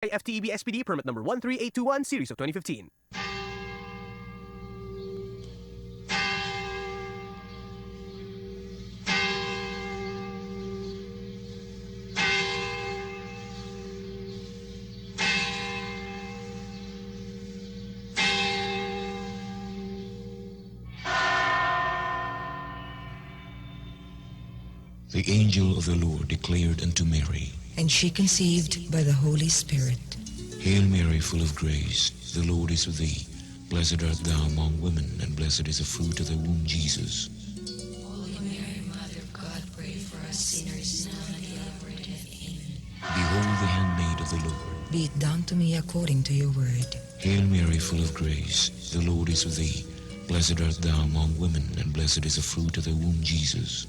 FTEB SPD permit number 13821 series of 2015. The angel of the Lord declared unto Mary, And she conceived by the Holy Spirit. Hail Mary, full of grace, the Lord is with thee. Blessed art thou among women, and blessed is the fruit of thy womb, Jesus. Holy Mary, Mother of God, pray for us sinners now and at the hour of our death. Amen. Behold the handmaid of the Lord. Be it done to me according to your word. Hail Mary, full of grace, the Lord is with thee. Blessed art thou among women, and blessed is the fruit of thy womb, Jesus.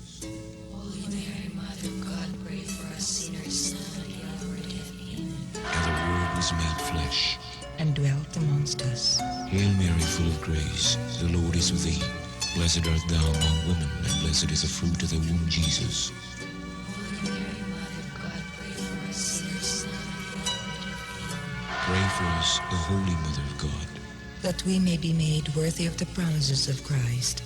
Holy Mary, Mother of God, pray for us sinners now and at the hour of our death. Amen. And the Word was made flesh, And dwelt amongst us. Hail Mary, full of grace, the Lord is with thee. Blessed art thou among women, and blessed is the fruit of thy womb, Jesus. Holy Mary, Mother of God, pray for us sinners now and at the hour of our death. Amen. Pray for us, O Holy Mother of God. That we may be made worthy of the promises of Christ.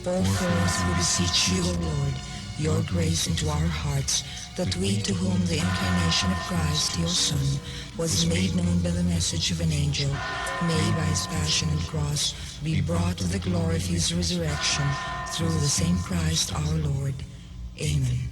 Pour forth, we beseech you, O Lord, your grace into our hearts, that we, to whom the incarnation of Christ, your Son, was made known by the message of an angel, may by his passion and cross be brought to the glory of his resurrection, through the same Christ our Lord. Amen.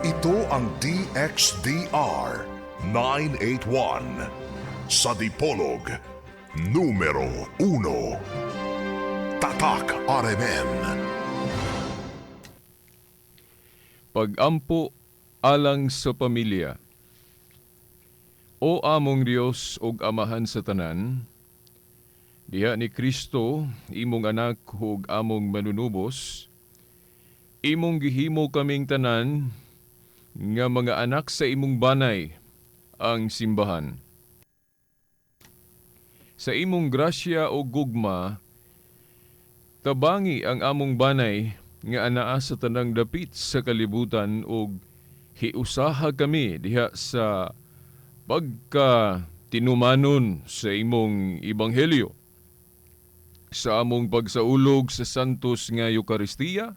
Ito ang DXDR 981 sa Dipolog numero 1. Tatak RMN. Pag-ampo alang sa pamilya. O among Dios ug amahan sa tanan, diha ni Kristo imong anak ug among manunubos, imong gihimo kaming tanan nga mga anak sa imong banay ang simbahan. Sa imong grasya o gugma, tabangi ang among banay nga anaa sa tanang dapit sa kalibutan ug hiusaha kami diha sa pagka tinumanon sa imong ebanghelyo. Sa among pagsaulog sa santos nga Eucharistia,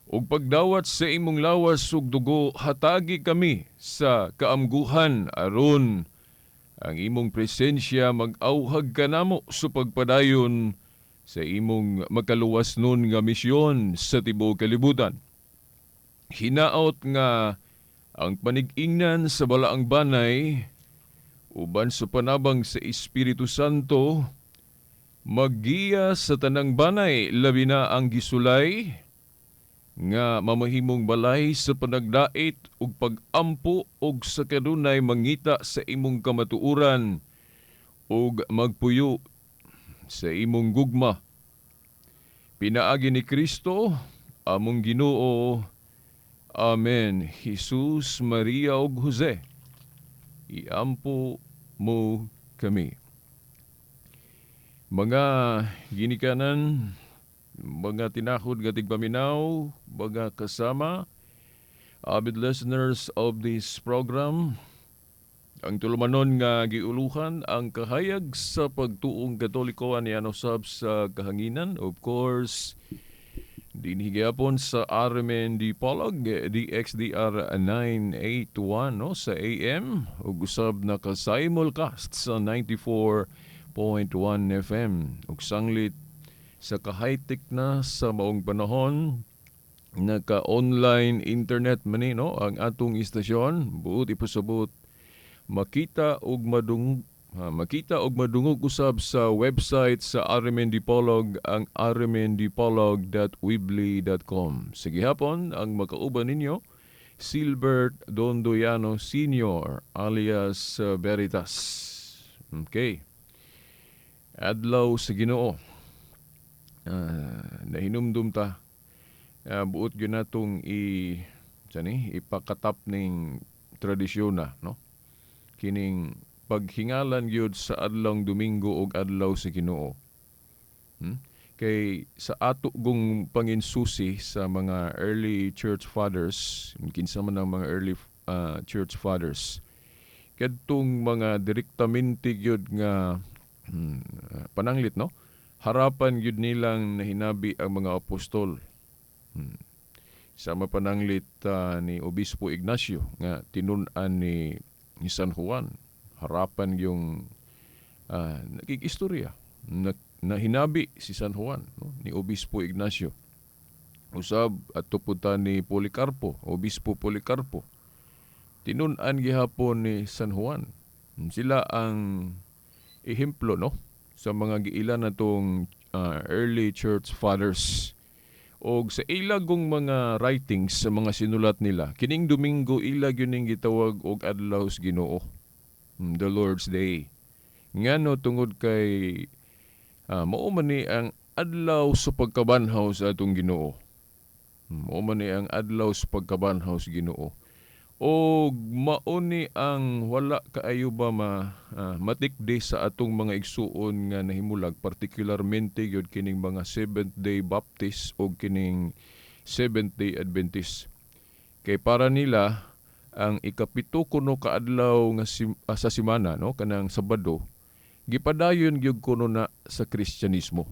ug pagdawat sa imong lawas ug dugo, hatagi kami sa kaamguhan aron ang imong presensya mag-auhag kanamo sa pagpadayon sa imong makaluwas nun nga misyon sa tibuok kalibutan. Hinaot nga ang panig-ingnan sa balaang banay uban sa panabang sa Espiritu Santo maggiya sa tanang banay, labi na ang gisulay nga mamahimong balay sa panagdait ug pag-ampo ug sa kanunay mangita sa imong kamatuoran ug magpuyo sa imong gugma. Pinaagi ni Kristo among Ginoo. Amen. Jesus, Maria ug Jose, iampo mo kami. Mga ginikanan, mga tinahod nga tigpaminaw, mga kasama, avid listeners of this program, ang tulumanon nga giuluhan ang kahayag sa pagtuong Katoliko ani usab sa kahanginan. Of course, dinhigapon sa RMN Dipolog, DXDR 981 no, sa AM, ug usab na ka-simulcast sa 94.1 FM. Ug sanglit sa ka-high-tech na sa maong panahon, naka-online internet man no, ang atong istasyon, buot ipasabot makita og madungog usab sa website sa RMN Dipolog, ang rmndipolog.weebly.com. Sige hapon ang makauban ninyo, Silbert Dondoyano Sr. alias Veritas. Okay. Adlaw sa Ginoo. Nahinumdum ta. Buot gyud natong ipakatap ning tradisyon na, no? Kining paghingalan gyud sa adlawng Domingo ug adlaw sa Ginoo. Kay sa ato gong panginsusi sa mga early church fathers, kinsa man ang mga early church fathers, kadtong mga direktamente gyud nga pananglit, no? Harapan gyud nilang nahinabi ang mga apostol. Sama pananglit ni Obispo Ignacio nga tinun-an ni San Juan. Harapan yung nagkikistorya na hinabi si San Juan, no? Ni Obispo Ignacio. Usab at tuputan ni Policarpo, Obispo Policarpo. Tinun-an gihapon ni San Juan. Sila ang ehemplo, no, sa mga giilan natong early church fathers. Og sa ilagong mga writings sa mga sinulat nila, kining Domingo ilag yun gitawag og adlaw sa Ginoo, the Lord's Day. Ngano tungod kay mao man ni ang adlaw sa pagkabanhaw sa atong Ginoo. Mao man ni ang adlaw sa pagkabanhaw sa Ginoo. O mauni ang wala kaayo ba matikdi sa atong mga igsuon nga nahimulag, particularmente gyud kining mga Seventh-day Baptist o kining Seventh-day Adventist. Kay para nila ang ikapito kuno ka adlaw nga sa semana, no, kanang Sabado, gipadayon gyud kuno na sa Kristyanismo.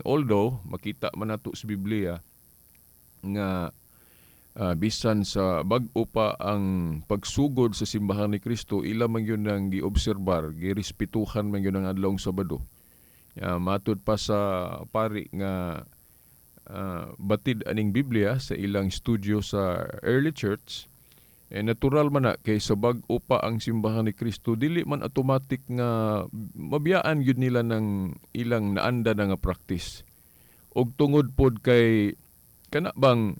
Although makita man nato sa Biblia nga bisan sa bag-o pa ang pagsugod sa simbahan ni Kristo, ila man yun ang giobserbar, girespetuhan man yun ang adlawng Sabado. Matud pa sa pari nga batid aning Biblia sa ilang studio sa early church, natural man na kay sa bag-o pa ang simbahan ni Kristo, dili man automatic nga mabiyaan yun nila ng ilang naanda na nga practice. Og tungod pod kay kana bang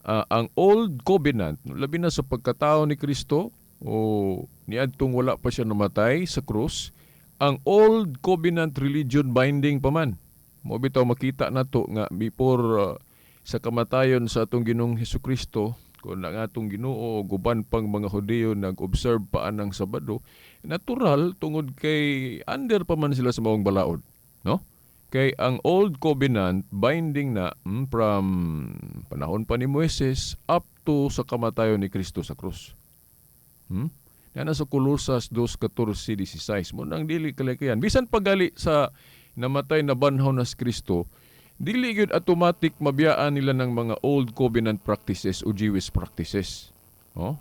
ang Old Covenant, labi na sa pagkatao ni Kristo, o niadtong wala pa siya namatay sa krus, ang Old Covenant religion binding pa man. Mo bitaw makita nato nga before sa kamatayon sa atong Ginoong Hesukristo, kung ang atong Ginoo guban pang mga Hudiyo nag-observe pa anang Sabado, natural tungod kay under pa man sila sa maong balaod, no? Kay ang Old Covenant binding na from panahon pa ni Moises up to sa kamatayon ni Kristo sa krus. Yan sa Colosas 2:14-16 mo nang dili kalikayan. Bisan pagali sa namatay na banhaw na si Kristo, dili gyud automatic mabiyaan nila ng mga Old Covenant practices o Jewish practices. Oh?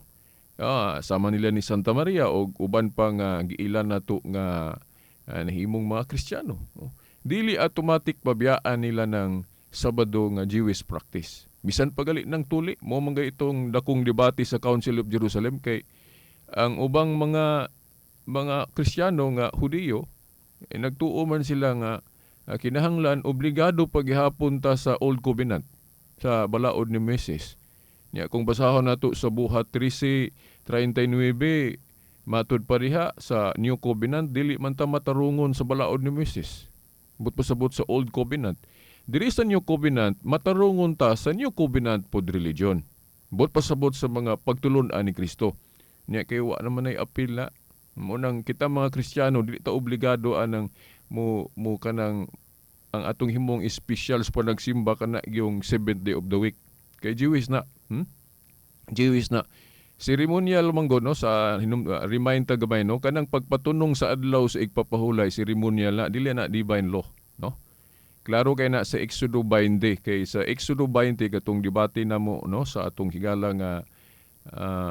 Sama nila ni Santa Maria o uban pa nga giilan nato nga nahimong mga Kristiyano. Oh? Dili automatic babiyaan nila ng Sabado nga Jewish practice. Bisan pagali ng tuli, mo mga itong dakong debate sa Council of Jerusalem kay ang ubang mga Kristiyano nga Hudiyo, nagtuo man sila nga kinahanglan obligado paghihapon ta sa Old Covenant sa balaod ni Moises. Nya kung basahon nato sa Buhat 13:39, matud pariha sa New Covenant dili man ta matarungon sa balaod ni Moises. But pasabot sa Old Covenant. Diri sa New Covenant, matarungon ta sa New Covenant pod religion. But pasabot sa mga pagtulon-an ni Kristo. Nya kay wa naman ay apil na. Munang kita mga Kristiyano, dili ta obligado anang mo kanang ang atong himong specials pa nagsimba kana yung 7th day of the week. Kay Jewish na. Jewish na. Ceremonial manggo, no, sa remind ta gamay, no, kanang pagpatunong sa adlaw sa igpapahulay, ceremonial na, dili na divine law, no. Klaro kay na sa Exodo 20, kay sa Exodo 20 katong debate namo, no, sa atong higala nga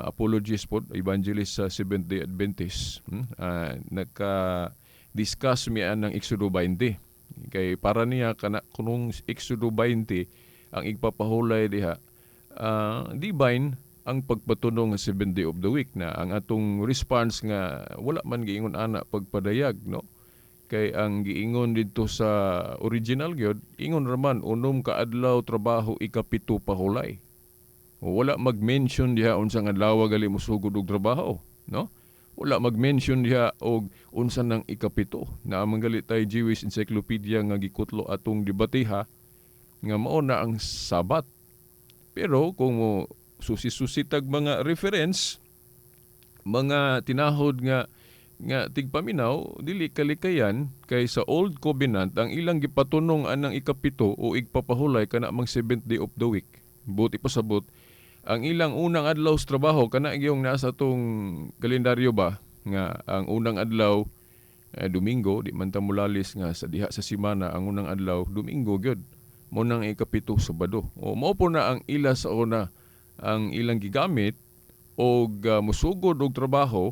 apologist pod, evangelist sa Seventh-day Adventist, nagka-discuss mian ng Exodo 20. Kay para niya kana kunong Exodo 20 ang igpapahulay diha divine ang pagpatunong nga 7th day of the week, na ang atong response nga wala man giingon ana pagpadayag, no, kay ang giingon didto sa original gyud ingon raman unom ka adlaw trabaho ikapito pahulay. Wala mag-mention diha unsang adlaw gali mosugod og trabaho, no? Wala mag-mention diha og unsa nang ikapito. Na manggali tay Jewish Encyclopedia nga gikutlo atong debateha nga mao na ang Sabat. Pero kung susi-susitag mga reference, mga tinahod nga nga tigpaminaw dili kalikayan kay sa Old Covenant ang ilang gipatunong anang ikapito o igpapahulay kana mang 7th day of the week. Buti pasabot ang ilang unang adlaw sa trabaho kana gyung nasa tong kalendaryo ba nga ang unang adlaw Domingo, di man ta mulalis nga sa diha sa semana ang unang adlaw Domingo gyud. Mo nang ikapito Sabado. O mao po na ang ila sa una ang ilang gigamit og musugod og trabaho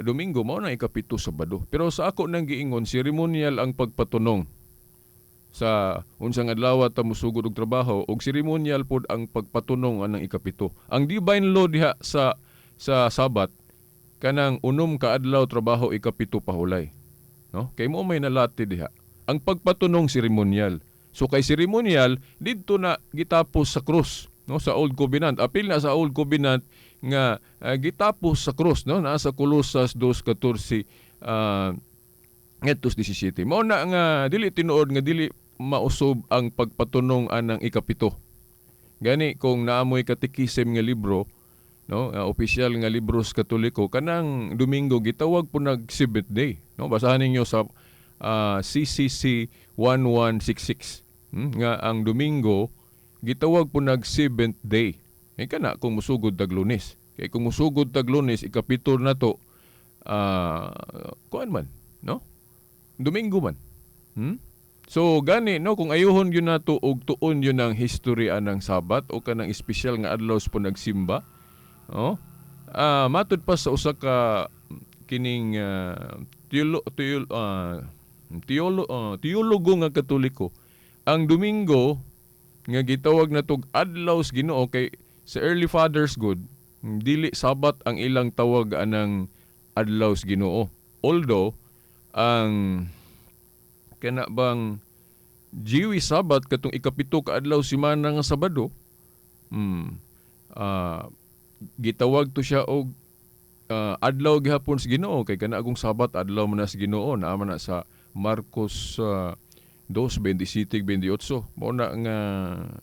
Domingo mao na ikapito Sabado. Pero sa ako nang giingon seremonyal ang pagpatunong sa unsang adlaw ta musugod og trabaho og seremonyal pod ang pagpatunong anang ikapito. Ang divine law diha sa Sabat kanang unom ka adlaw trabaho ikapito pahulay. No? Kay mo may nalati diha. Ang pagpatunong seremonyal. So kay seremonyal didto na gitapos sa krus, no, sa Old Covenant. Apil na sa Old Covenant nga gitapos sa krus, no, nasa Colosas 2:14 ngadto 17. Mao na nga dili tinuod nga dili mausob ang pagpatunong anang ikapito. Gani kung naamoy katikisem nga libro, no, opisyal nga libros Katoliko kanang Domingo gitawag po nag 7th day, no, basahan ninyo sa CCC 1166 nga ang Domingo gitawag po nag 7th day. Kay kana kung musugod tag Lunes. Kay kung musugod tag Lunes ikapito na to kuan man, no, Domingo man. So gani, no, kung ayuhon yun nato og tuon yun ang history anang Sabat o kanang espesyal nga adlaws po nagsimba. Oh, matud pa sa usa ka kining teologo nga Katoliko, ang Domingo nga gitawag na tog adlaw sa Ginoo kay sa early fathers good dili Sabat ang ilang tawag anang adlaw sa Ginoo. Although ang kana bang Jewish Sabat katong ikapito ka adlaw semana nga Sabado, gitawag to siya og adlaw gihapon sa Ginoo kay kana agong Sabat adlaw man sa Ginoo naa man na sa Marcos 2:27-28. Mao na nga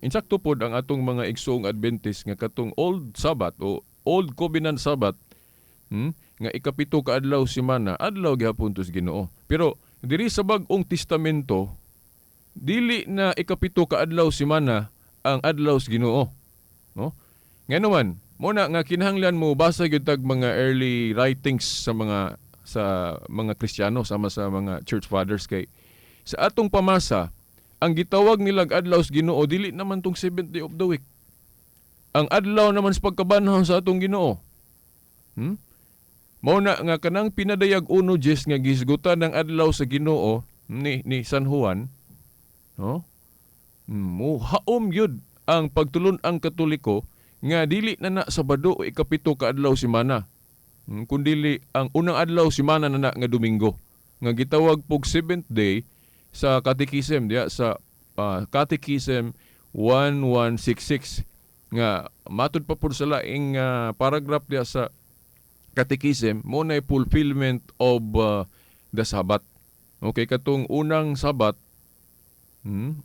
insakto pod ang atong mga igsoong Adventist nga katong Old Sabat o Old Covenant Sabat nga ikapito ka adlaw semana adlaw gihapon to sa Ginoo. Pero diri sa Bag-ong Testamento dili na ikapito ka adlaw semana ang adlaw sa Ginoo, no? Nganuman mo na nga kinahanglan mo basa gyud tag mga early writings sa mga Kristiyano sama sa mga church fathers kay sa atong pamasa ang gitawag nilang adlaw sa Ginoo dili naman tong 7th day of the week. Ang adlaw naman sa pagkabanhaw sa atong Ginoo. Mao na nga kanang pinadayag 1:10 nga gisgutan ng adlaw sa Ginoo ni San Juan, no? Mo haom yun ang pagtulon ang Katoliko nga dili na Sabado o ikapito ka adlaw semana. Kundili ang unang adlaw semana na nga Domingo nga gitawag pog 7th day sa Catechism diya sa Catechism 1166 nga matud pa pud sa laing paragraph diya sa Catechism mo na fulfillment of the Sabbath. Okay, katong unang Sabat,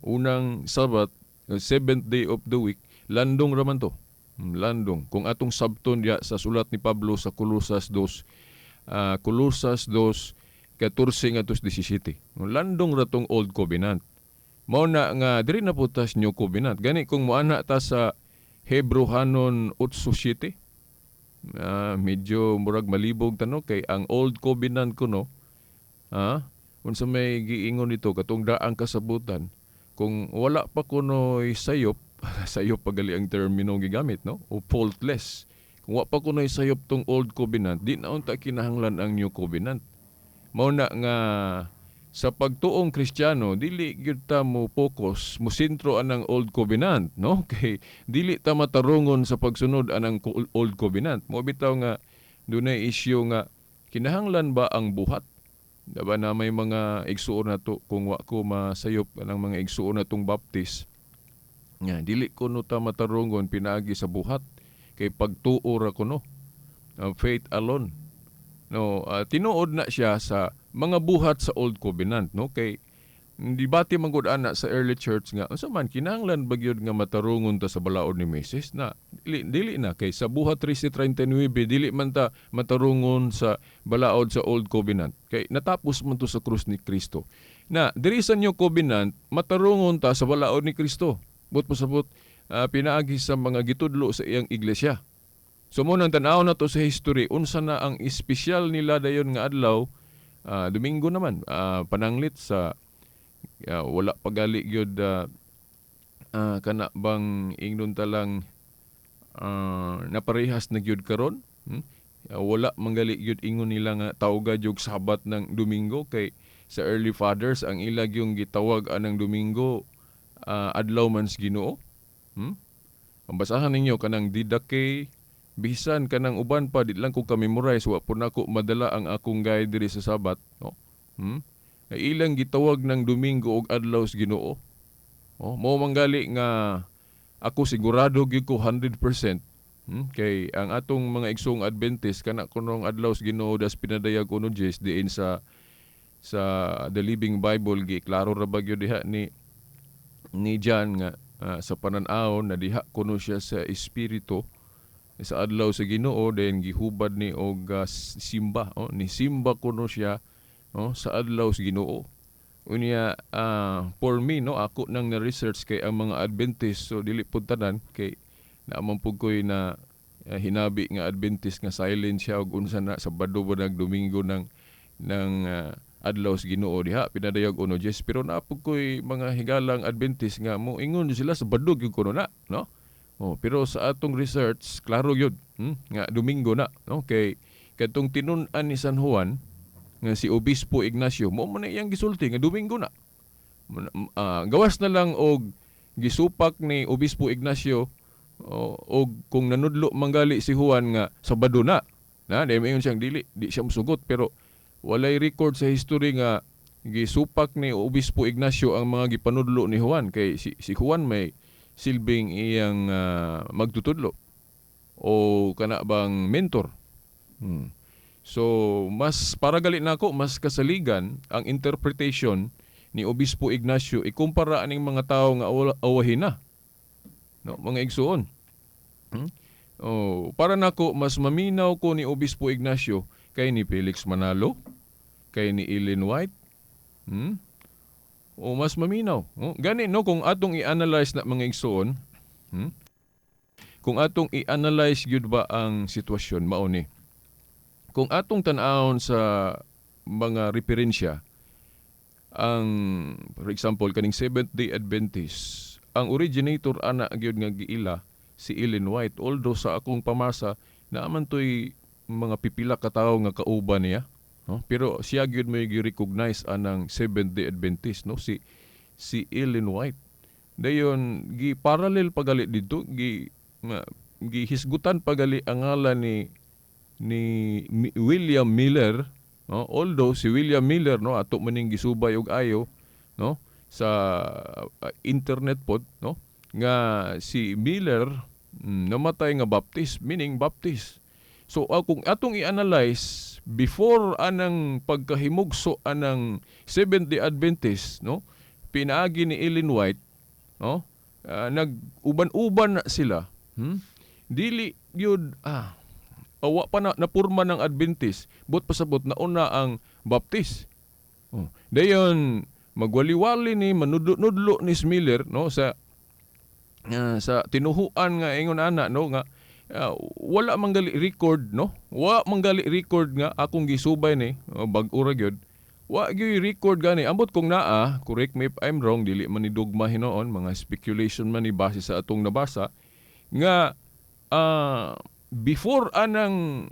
unang Sabat, 7th day of the week, landong raman to. Landong. Kung atong sabton diya sa sulat ni Pablo sa Colosas 2, Colosas 2:14-17. Landong ra tong Old Covenant. Mao na nga diri na putas New Covenant. Gani kung moana ta sa Hebrehanon 8:7, medyo murag malibog tano kay ang Old Covenant kuno, unsa may giingon nito katong daang kasabutan kung wala pa kunoy sayop sayop pagali ang termino gigamit, no, o faultless. Kung wala pa kunoy sayop tong Old Covenant di na unta kinahanglan ang New Covenant. Mao na nga sa pagtuong Kristiyano dili gyud ta mo focus mo sentro anang Old Covenant, no, kay dili ta matarungon sa pagsunod anang Old Covenant. Mo bitaw nga dunay issue nga kinahanglan ba ang buhat. Diba na may mga igsuon na to kung wa ko masayop anang mga igsuon na tong Baptist nga dili ko no ta matarungon pinaagi sa buhat kay pagtuo ra ko, no, faith alone, no. Tinuod na siya sa mga buhat sa Old Covenant, no, kay debate man gud ana sa early church nga unsa man kinahanglan ba gyud nga matarungon ta sa balaod ni Moses na dili na kay sa buhat 13:39 dili man ta matarungon sa balaod sa Old Covenant kay natapos man to sa krus ni Kristo. Na diri sa New Covenant matarungon ta sa balaod ni Kristo. But pasabot pinaagi sa mga gitudlo sa iyang iglesia. So mo nang tan-aw na to sa history unsa na ang espesyal nila dayon nga adlaw. Domingo naman pananglit sa wala pagali gyud kana bang ingnon talang naparehas na gyud karon. Wala manggali gyud ingon nila nga tawga jog Sabat ng Domingo kay sa early fathers ang ilag yung gitawag anang Domingo adlaw man sa Ginoo. Ang basahan ninyo kanang didake bisan kanang uban pa di lang ko ka-memorize wa po nako madala ang akong guide diri sa Sabat, no? Ilang gitawag ng Domingo og adlaw sa Ginoo. Mao manggali nga ako sigurado gyud ko 100%. Kay ang atong mga igsong Adventist kana kunong adlaw sa Ginoo das pinadayag uno Jes diin sa The Living Bible gi klaro ra ba gyud diha ni John nga sa panan-aw na diha kuno siya sa espiritu sa adlaw sa Ginoo then gihubad ni og simba ni simba kuno siya sa adlaw sa Ginoo. Unya for me ako nang na-research kay ang mga Adventist so dili pud tanan kay naamang pud koy na hinabi nga Adventist nga silent siya og unsa na Sabado ba nag Domingo ng adlaw sa Ginoo diha pinadayag uno Jes pero naapod koy mga higalang Adventist nga mo ingon sila Sabado gyud kuno na no. Pero sa atong research klaro gyud nga Domingo na no kay kadtong tinun-an ni San Juan nga si Obispo Ignacio mo man iyang gisulti nga Domingo na. Gawas na lang og gisupak ni Obispo Ignacio og kung nanudlo manggali si Juan nga Sabado na dahil mayon siyang di siya musugot pero walay record sa history nga gisupak ni Obispo Ignacio ang mga gipanudlo ni Juan kay si Juan may silbing iyang magtutudlo o kana bang mentor. So mas para gali nako mas kasaligan ang interpretation ni Obispo Ignacio ikumpara aning mga tawo nga awahin na no mga igsuon. Para nako mas maminaw ko ni Obispo Ignacio kay ni Felix Manalo, kay ni Ellen White. Mas maminaw. Gani no kung atong i-analyze na mga igsuon, kung atong i-analyze gyud ba ang sitwasyon mao ni. Kung atong tan-awon sa mga referensya ang for example kaning Seventh-day Adventist, ang originator ana gyud nga giila si Ellen White although sa akong pamasa naaman toy mga pipila ka tawo nga kauban niya no pero siya gyud may gi-recognize anang Seventh-day Adventist no si Ellen White dayon gi parallel pagali didto gihisgutan pagali ang ngalan ni William Miller no although si William Miller no ato maning gisubay og ayo no sa internet pod no nga si Miller namatay nga Baptist meaning Baptist. So kung atong i-analyze before anang pagkahimugso anang Seventh-day Adventist no pinaagi ni Ellen White no nag-uban-uban na sila dili gyud awa pa na napurma ng Adventist but pasabot na una ang Baptist. Dayon magwaliwali ni manudlo ni Miller no sa tinuhuan nga ingon ana no nga wala manggali record no wa manggali record nga akong gisubay ni bag-o ra gyud wa gyud record gani ambot kung naa correct me if I'm wrong dili man ni dogma hinoon mga speculation man ni base sa atong nabasa nga before anang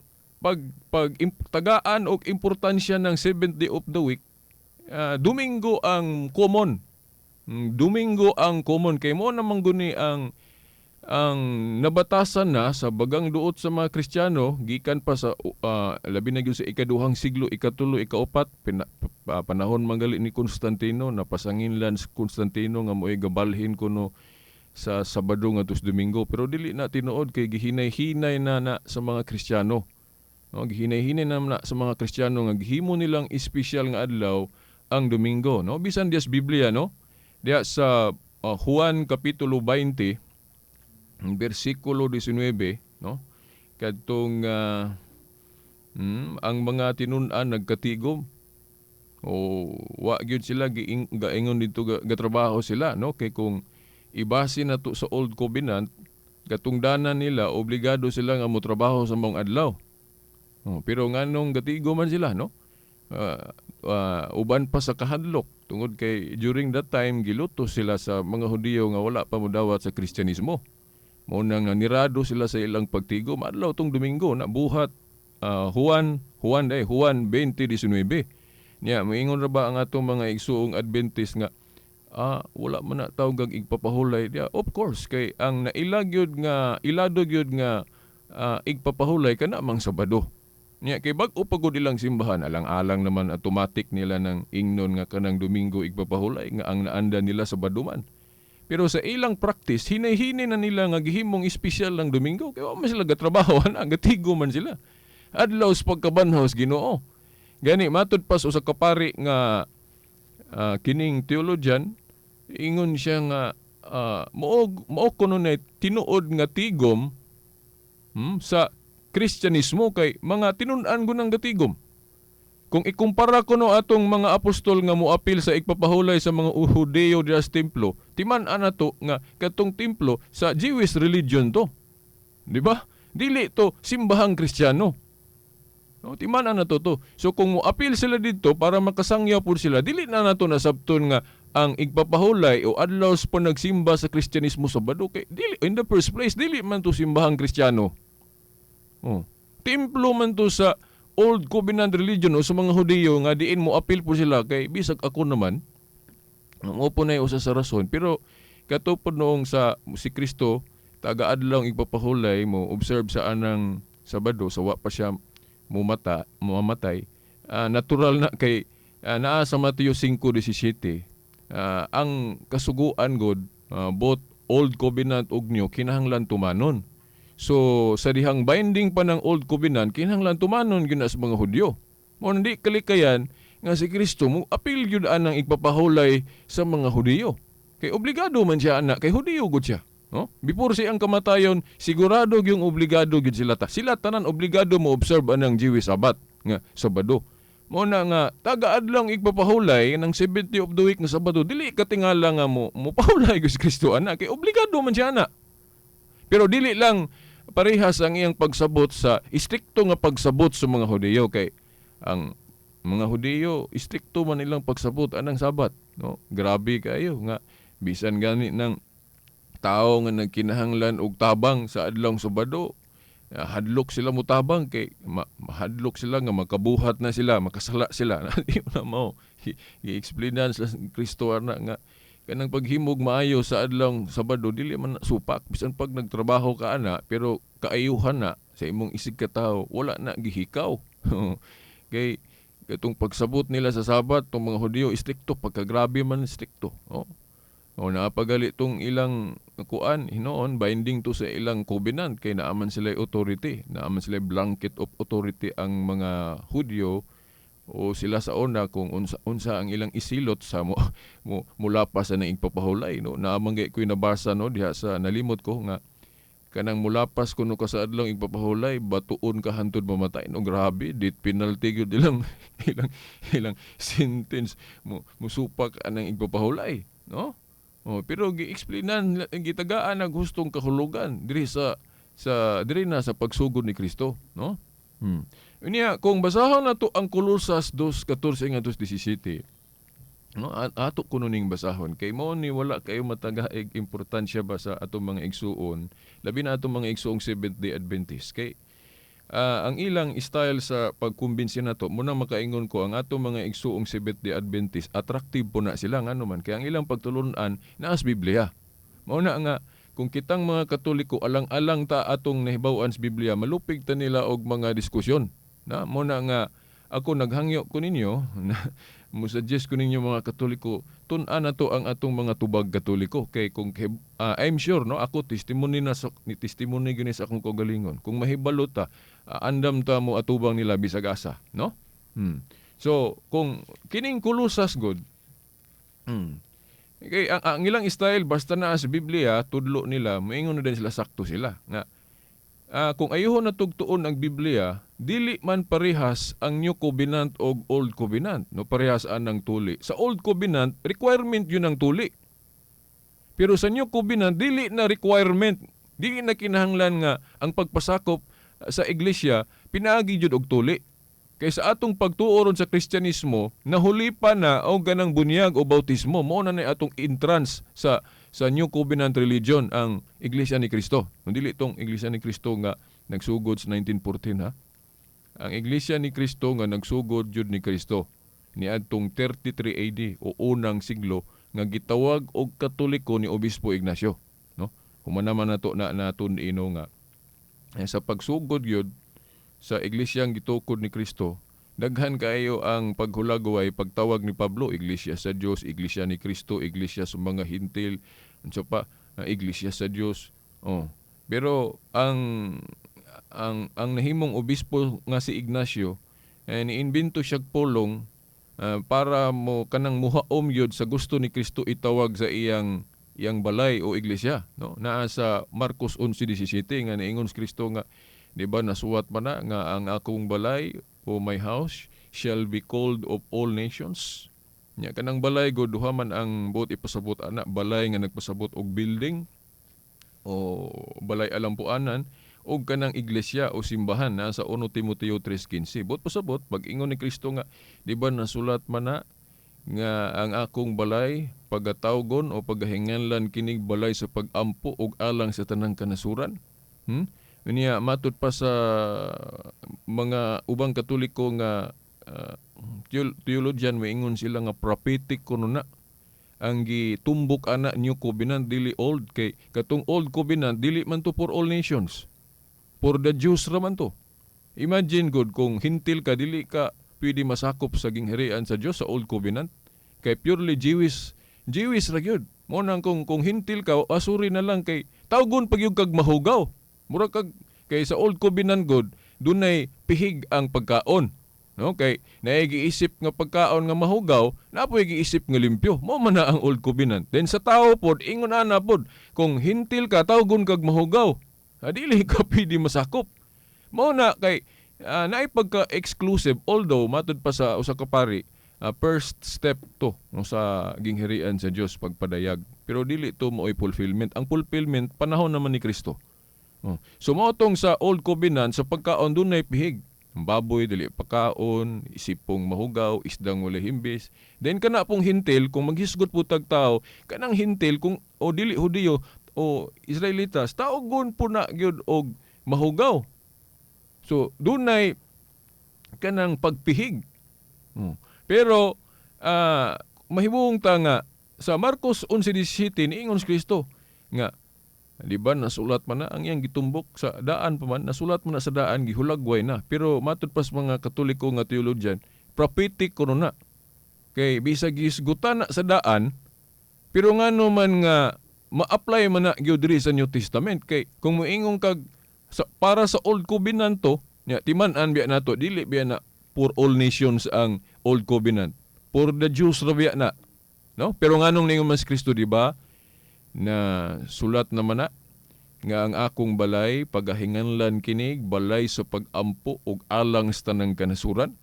tagaan og importansya ng Seventh Day of the Week Domingo ang common. Domingo ang common kay mo namang guni ang nabatasan na sa bagang duot sa mga Kristiyano gikan pa sa labi na gyud sa ikaduhang siglo, ikatulo, ikaupat panahon manggali ni Constantino napasanginlan si Constantino nga mo'y gabalhin kuno sa Sabado nga tus Domingo pero dili na tinuod kay gihinay-hinay na sa mga Kristiyano. No, gihinay-hinay na sa mga Kristiyano nga gihimo nilang espesyal nga adlaw ang Domingo, no? Bisan diya sa Biblia, no? Diya sa Juan kapitulo 20, versikulo 19, no? Kadtong ang mga tinun-an nagkatigom o wa gyud sila gaingon dito gatrabaho sila, no? Kay kung ibase na to sa Old Covenant, katong danan nila obligado sila nga motrabaho sa mong adlaw. Pero nganong gatigo man sila, no? Uban pa sa kahadlok tungod kay during that time giluto sila sa mga Hudiyo nga wala pa modawat sa Kristyanismo. Mao nang nirado sila sa ilang pagtigom adlaw tong Domingo na buhat Juan 20:19. Nya moingon ra ba ang atong mga igsuong Adventist nga wala man na tawag igpapahulay dia? Of course kay ang ilado gyud nga igpapahulay kana mang Sabado. Nya kay bag-o pagod ilang simbahan alang-alang naman automatic nila ng ingnon nga kanang Domingo igpapahulay nga ang naanda nila Sabado man. Pero sa ilang practice hinay-hinay na nila nga gihimong espesyal ng Domingo kay wa man sila gatrabaho na gatigo man sila. Adlaw sa pagkabanhaw sa Ginoo. Gani matud pa sa kapari nga kining theologian ingon siya nga mao kuno na tinuod nga tigom sa Kristyanismo kay mga tinun-an gunang gatigom. Kung ikumpara ko no atong mga apostol nga moapil sa igpapahulay sa mga Hudiyo diya sa templo, timan-an nato nga katong templo sa Jewish religion to. Di ba? Dili to simbahang Kristiyano. No, timan-an nato to. So kung moapil sila dito para makasangyaw pud sila, dili na nato nasabton nga ang igpapahulay o adlaw pa nagsimba sa Kristyanismo Sabado kay dili in the first place dili man to simbahang Kristiyano. Templo man to sa Old Covenant religion o sa mga Hudiyo nga diin mo apil po sila kay bisag ako naman mo po na usa sa rason pero katupod noong sa si Kristo taga-adlaw igpapahulay mo observe sa anang Sabado sa wa pa siya mumamatay natural na kay naa sa Mateo 5:17 ang kasuguan god both Old Covenant ug New kinahanglan tumanon. So sa dihang binding pa ng Old Covenant kinahanglan tumanon gyud sa mga Hudyo. Mo hindi kalikayan nga si Kristo mo apil gyud anang igpapahulay sa mga Hudiyo. Kay obligado man siya ana kay Hudiyo gud siya, no? Before siyang kamatayon, sigurado gyung obligado gyud sila ta. Sila tanan obligado mo observe anang Jewish Sabbath nga Sabado. Mo na nga taga-adlaw igpapahulay ng 70 of the week nga Sabado dili katingala nga mo pahulay gyud si Kristo ana kay obligado man siya ana. Pero dili lang parehas ang iyang pagsabot sa istrikto nga pagsabot sa mga Hudiyo kay ang mga Hudiyo istrikto man ilang pagsabot anang Sabat, no? Grabe kayo nga bisan gani ng tao nga nagkinahanglan og tabang sa adlaw Sabado, hadlok sila mutabang kay mahadlok sila nga makabuhat na sila, makasala sila. Di na mo i-explainan sa Kristo na nga kanang paghimog maayo sa adlaw Sabado dili man supak bisan pag nagtrabaho ka ana pero kaayuhan na sa imong isig ka tawo wala na gihikaw. Kay katong pagsabot nila sa Sabat tong mga Hudiyo istrikto pagkagrabe man istrikto. O napagali tong ilang kuan hinoon binding to sa ilang covenant kay naaman sila authority, naaman sila blanket of authority ang mga Hudiyo o sila sa una kung unsa ang ilang isilot sa mula pa sa nang igpapahulay, no? Naamanggay ko'y nabasa no diha sa nalimot ko nga kanang mulapas kuno ka sa adlaw igpapahulay batuon ka hantod mamatay, no? Grabe, death penalty gyud ilang sentence musupak anang igpapahulay, no? Pero gi-explainan gitagaan ang hustong kahulugan diri sa diri na sa pagsugod ni Kristo, no? Unya kung basahon nato ang Kolosas 2:14-17, no, ato kuno ning basahon kay mo ni wala kayo matagaig importansya ba sa atong mga igsuon, labi na atong mga igsuong Seventh-day Adventist kay ang ilang style sa pagkumbinsi nato muna makaingon ko ang atong mga igsuong Seventh-day Adventist attractive po na sila ngano man kay ang ilang pagtulunan naa sa Biblia. Mao na nga kung kitang mga Katoliko alang-alang ta atong nahibaw-an sa Biblia malupig ta nila og mga diskusyon. Na mo na nga ako naghangyo ko ninyo na mo-suggest ko ninyo mga Katoliko tun-an nato ang atong mga tubag Katoliko kay kung I'm sure no ako testimony gyud sa akong kaugalingon kung mahibalo ta andam ta mo atubang nila bisag asa, no? So, kung kining kulusas god, kay ang ilang style basta na sa Biblia tudlo nila, moingon na din sila sakto sila nga kung ayuhon na tugtuon ang Biblia, dili man parehas ang New Covenant o Old Covenant, no parehas anang tuli. Sa Old Covenant, requirement yun ang tuli. Pero sa New Covenant, dili na requirement, dili na kinahanglan nga ang pagpasakop sa iglesia pinaagi jud og tuli. Kay sa atong pagtuoron sa Kristyanismo, nahuli pa na og ganang bunyag o bautismo, mao na atong entrance sa New Covenant religion ang Iglesia ni Cristo. Dili itong Iglesia ni Cristo nga nagsugod sa 1914 ha. Ang Iglesia ni Cristo nga nagsugod jud ni Cristo niadtong 33 AD o unang siglo nga gitawag og Katoliko ni Obispo Ignacio, no? Humanaman nato na naton ino nga sa pagsugod gyud sa iglesyang gitukod ni Kristo, daghan kaayo ang paghulagway pagtawag ni Pablo, Iglesia sa Dios, Iglesia ni Kristo, Iglesia sa mga hintil, unsa pa, Iglesia sa Dios. Oh. Pero ang nahimong obispo nga si Ignacio, niimbento siya pulong para mo kanang muhaom yun sa gusto ni Kristo itawag sa iyang balay o iglesia, no? Naa sa Marcos 11:17 nga niingon si Kristo nga, di ba nasuwat man na nga ang akong balay o my house shall be called of all nations. Nya kanang balay go duha man ang buot ipasabot ana, balay nga nagpasabot og building o balay alampuanan o kanang iglesia o simbahan na sa 1 Timoteo 3:15. Buot pasabot pag ingon ni Kristo nga, di ba nasulat man na nga ang akong balay pagatawgon o pagahinganlan kining balay sa pagampo og alang sa tanang kanasuran. Unya matud pa sa mga ubang Katoliko nga theologian maingon sila nga prophetic kuno na ang gitumbok ana New Covenant dili old, kay katong Old Covenant dili man to for all nations. For the Jews ra man to. Imagine god kung hintil ka dili ka pwede masakop sa gingharian sa Dios sa Old Covenant, kay purely Jewish ra gyud. Mo nang kung hintil ka asuri na lang kay tawgon pagyug kag mahugaw. Mura kag kay sa Old Covenant god dunay pihig ang pagkaon, no? Kay naigi-isip nga pagkaon nga mahugaw, napoy giisip nga limpyo. Mao man na ang Old Covenant. Then sa tao pod ingon ana pod kung hintil ka tawgon kag mahugaw, dili ka pwede masakop. Mao na kay naay pagka-exclusive, although matud pa sa usa ka pari, first step to no, sa gingharian sa Dios pagpadayag. Pero dili to mo'y fulfillment. Ang fulfillment panahon naman ni Kristo. So mao tong sa Old Covenant sa pagkaon dunay pihig. Baboy dili pagkaon, isipong mahugaw, isdang wala himbis. Then kana pong hintil kung maghisgot putag tao, kanang hintil kung o dili Hudiyo o Israelitas, taogon po na gyud og mahugaw. So dunay kanang pagpihig. Pero mahimong ta nga sa Marcos 11:17 niingon si Kristo nga, di ba nasulat man na ang iyang gitumbok sa daan pa man, nasulat man na sa daan, gihulagway na. Pero matud pas mga Katoliko nga theologian, prophetic kuno na. Kay bisag gisgutan na sa daan, pero ngano man nga ma-apply man na gyud diri sa New Testament. Kay kung moingon kag para sa Old Covenant to, timan-an biya nato, dili biya na for all nations ang Old Covenant. For the Jews ra biya na. No? Pero nganong ningon man si Kristo, di ba? Na sulat naman na nga ang akong balay pagahinganlan kinig balay sa pagampo og alang sa tanang kanasuran.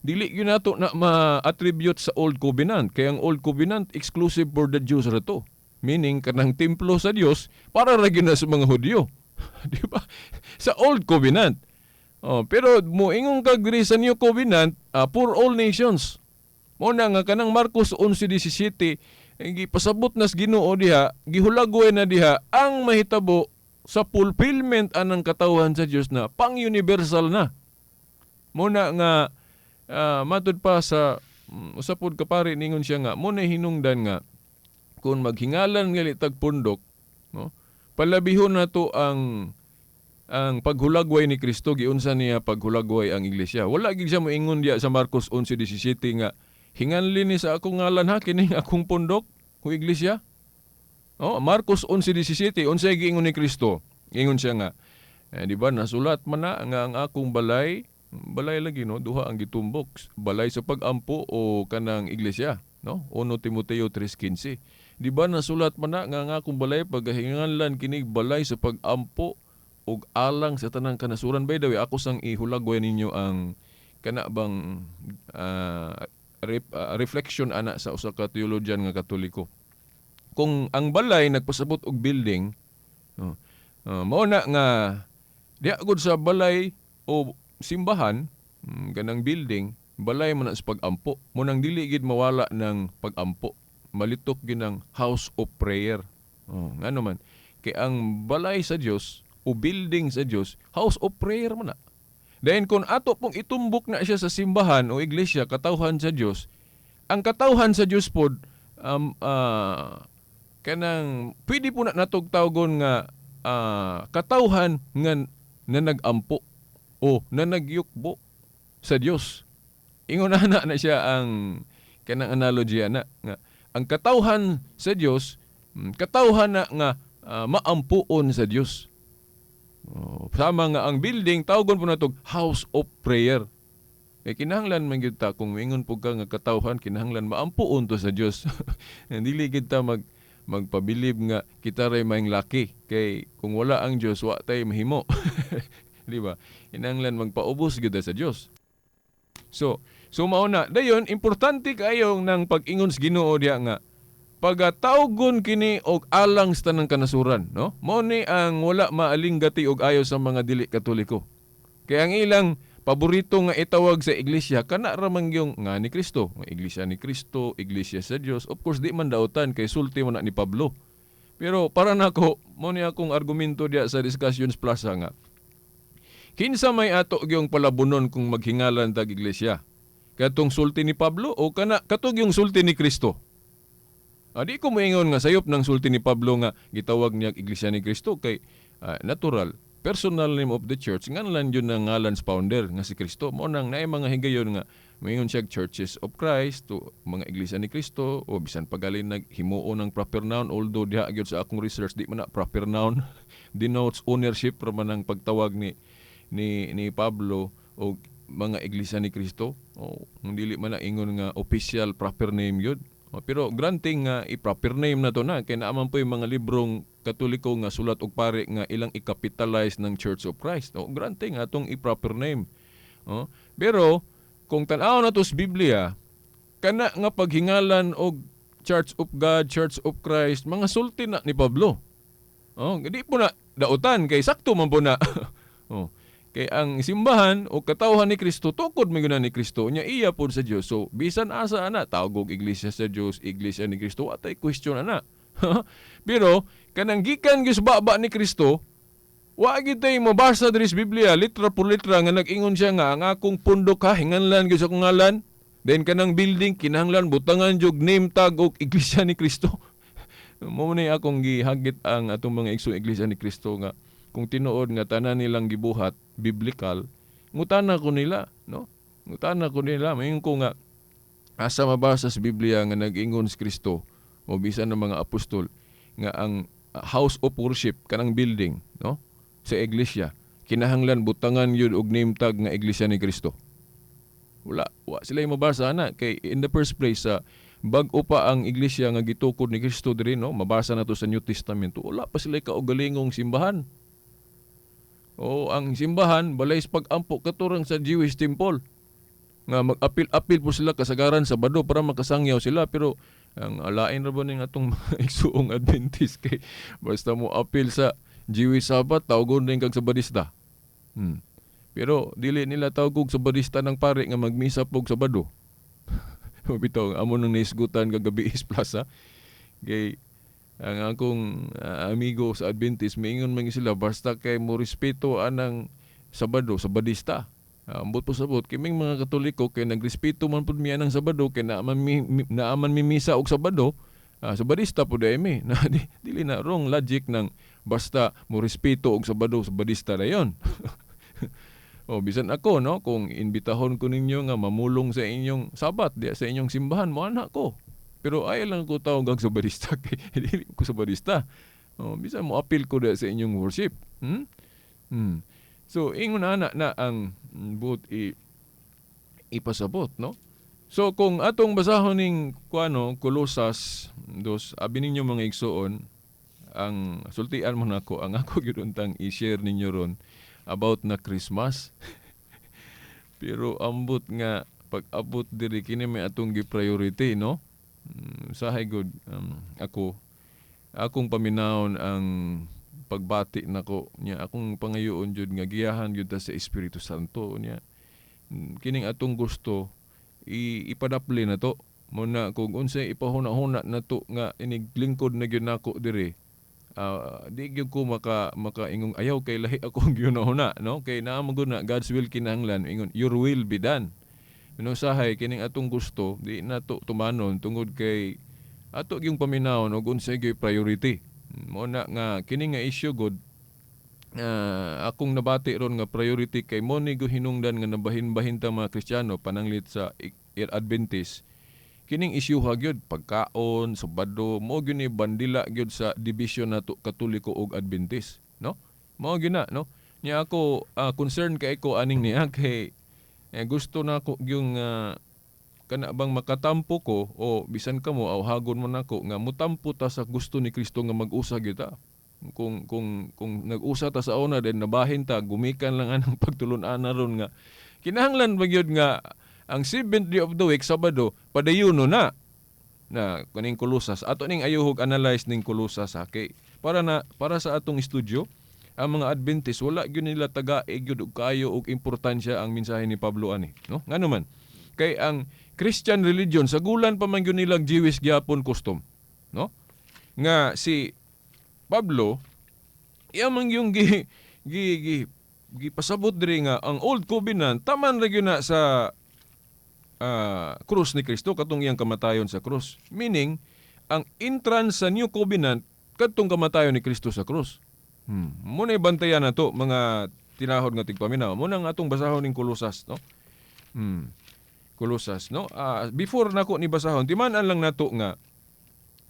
Dili gyud nato na ma-attribute sa Old Covenant, kay ang Old Covenant exclusive for the Jews ra to. Meaning kanang templo sa Dios para ra gyud na sa mga Hudyo. Di ba? Sa Old Covenant. Pero moingon kag diri sa New Covenant, for all nations. Mo na nga kanang Marcos 11:17 gipasabot nas Ginoo diha, gihulagway na diha ang mahitabo sa fulfillment anang katawhan sa Dios na pang-universal na. Mo na nga matud pa sa usapod kapari ningon siya nga mo na hinungdan nga kung maghingalan ngali tag pundok, no? Palabihon na to ang paghulagway ni Kristo, giunsa niya paghulagway ang iglesia. Wala gid siya moingon diya sa Marcos 11:17 nga hinganli ni sa akong ngalan ha kining akong pundok o iglesia. Marcos 11:17 unsay giingon ni Kristo? Ingon siya nga, di ba nasulat man na nga ang akong balay Balay lagi no, duha ang gitumbok, balay sa pag-ampo o kanang iglesia, no? 1 Timoteo 3:15. Di ba nasulat man na nga kung balay paghinganlan kinig balay sa pag-ampo ug alang sa tanang kanasuran. By the way, ako sang ihulagway ninyo ang kana bang reflection ana sa usa ka theologian nga Katoliko. Kung ang balay nagpasabot og building, mao na nga diha gud sa balay o simbahan, ganang building, balay man na sa pag-ampo. Mo nang dili gid mawala ng pag-ampo. Malitok gid ng house of prayer. Ngano man, kay ang balay sa Dios o building sa Dios, house of prayer man na. Dahil kung ato pong itumbok na siya sa simbahan o iglesia, katawhan sa Dios, ang katawhan sa Dios pod kanang pwede po na natog tawgon nga katawhan nga na nag-ampo o na nagyukbo sa Dios. Ingon na siya ang kanang analogy ana nga ang katawhan sa Dios, katawhan na nga maampuon sa Dios. Sama nga ang building tawgon po natog house of prayer. Kinahanglan man gyud ta kung mingon pug ka nga katawhan, kinahanglan maampuon to sa Dios. Dili gid ta magpabilib nga kita ray maing laki kay kung wala ang Dios wa tay mahimo. Di ba? Kinahanglan magpaubos gyud sa Dios. So mao na dayon importante kayo nang pag-ingon sa Ginoo diha nga pagatawgon kini og alang sa tanang kanasuran, no? Mao ni ang wala maalinggati og ayo sa mga dili Katoliko. Kaya ang ilang paborito nga itawag sa iglesia kana ra man gyung nga ni Kristo, nga iglesia ni Kristo, iglesia sa Dios. Of course di man daotan kay sulti man na ni Pablo. Pero para nako mo ni akong argumento diya sa Discussions Plaza nga kinsa may ato gyung palabunon kung maghingalan tag iglesia? Katong sulti ni Pablo o kana katong yung sulti ni Kristo? Di ko moingon nga sayop ng sulti ni Pablo nga gitawag niya iglesia ni Kristo kay natural personal name of the church nganlan yun ang ngalan sa founder nga si Kristo. Mo nang naay mga higayon nga moingon siya Churches of Christ to mga iglesia ni Kristo o bisan pagalin naghimuo ng proper noun, although diha gyud sa akong research di man na proper noun denotes ownership ra man ang pagtawag ni Pablo o mga iglesia ni Kristo. Dili man na ingon nga official proper name yun. Pero granting nga i-proper name na to na kay naaman po yung mga librong Katoliko nga sulat og pare nga ilang i-capitalize ng Church of Christ. Granting nga atong i-proper name. Pero kung tan-aw na to sa Biblia, kana nga paghingalan og Church of God, Church of Christ, mga sulti na ni Pablo. Di po na dautan kay sakto man po na. Kay ang simbahan o katawhan ni Kristo tukod mi ni Kristo nya iya pod sa Dios. So bisan asa ana tawag og iglesia sa Dios, iglesia ni Kristo, atay question ana. Pero kanang gikan gyud sa baba ni Kristo, wa gyud tay mabasa diri sa Biblia litra por litra nga nag-ingon siya nga ang akong pundok ha hinganlan gyud sa akong ngalan. Then kanang building kinahanglan butangan jog name tag og iglesia ni Kristo. Mao ni akong gihagit ang atong mga igsoong iglesia ni Kristo nga kung tinuod nga tanan nilang gibuhat biblical, ngutana ko nila, no? Ngutana ko nila, mayon ko nga asa mabasa sa Biblia nga nag-ingon si Kristo o bisan ng mga apostol nga ang house of worship kanang building, no? Sa iglesia, kinahanglan butangan yun og name tag nga iglesia ni Kristo. Wa sila mabasa na kay in the first place sa bag-o pa ang iglesia nga gitukod ni Kristo diri, no? Mabasa na to sa New Testament. Wala pa sila kaugalingong simbahan. Ang simbahan balay sa pag-ampo katurang sa Jewish temple. Nga mag-apil-apil po sila kasagaran sa Sabado para makasangyaw sila, pero ang alain ra ba ning atong igsuong Adventist kay basta mo apil sa Jewish Sabbath tawgon din kag Sabadista. Pero dili nila tawag og Sabadista ng pare nga magmisa pog Sabado. Bitaw amo nang naisgutan kagabi is plaza kay ang akong amigo sa Adventist, maingon man sila, basta kay mo respeto anang Sabado, Sabadista. Ambot po sabot, kaming mga Katoliko, kay nagrespeto man po miya ng Sabado, kay naaman mimisa og Sabado, Sabadista po dahil mi. Dili na wrong logic ng basta mo respeto og Sabado, Sabadista na yun. Bisan ako, no, kung imbitahon ko ninyo nga mamulong sa inyong Sabat, sa inyong simbahan, mo anak ko. Pero ay lang ko tawag ang Sabadista kay hindi ko Sabadista. Bisan mo appeal ko sa inyong worship. So ingon ana na ang buot ipasabot, no? So kung atong basahon ning Kolosas 2, abi ninyo mga igsoon, ang sultian mo nako, ang ako gyud untang i-share ninyo ron about na Christmas. Pero ambot nga pag-abot diri kini may atong gi-priority, no? Sahay gud akong paminawon ang pagbati nako niya, akong pangayoon jud nga giyahan jud ta sa Espiritu Santo niya. Kining atong gusto ipadapli na to muna kung unsay ipahuna-huna na to nga iniglingkod na gyud nako diri. Di gyud ko makaingong ayaw kay lahi akong ginahuna, no? Kay naa man gud na God's will kinahanglan, ingon your will be done. Usahay kining atong gusto di nato tumanon tungod kay ato gyung paminawon og unsay gyud priority. Mo na nga kini nga issue god akong nabati ron nga priority kay mo ni go hinungdan nga nabahin-bahin ta mga Kristiyano pananglit sa Adventist. Kining issue ha gyud pagkaon, Sabado, mo gyud ni bandila gyud sa division nato Katoliko ug Adventist, no? Mao gyud na, no? Nya ako concern kay ko aning niya kay gusto na ko yung kana bang makatampo ko o bisan kamo aw hagon mo nako nga mutampo ta sa gusto ni Kristo nga mag-usa kita. Kung nag-usa ta sa una din nabahin ta gumikan lang anang pagtulon-ana ron nga kinahanglan ba gyud nga ang 7th day of the week Sabado padayuno na kuning Kolosas ato ning ayuhog analyze ning Kolosas kay para sa atong studio ang mga Adventist wala gyud nila taga gyud og kaayo og importansya ang mensahe ni Pablo ani, no? Ngano man kay ang Christian religion sa gulan pa man gyud nilang Jewish gyapon custom, no? Nga si Pablo iya man yung pasabot diri nga ang Old Covenant taman ra gyud na sa krus ni Kristo katong iyang kamatayon sa krus. Meaning ang entrance sa New Covenant kadtong kamatayon ni Kristo sa krus. Muna bantayan na to mga tinahod nga tigpaminaw. Muna nga atong basahon ning Kolosas, no? Kolosas, no? Before nako ni basahon, timan-an lang nato nga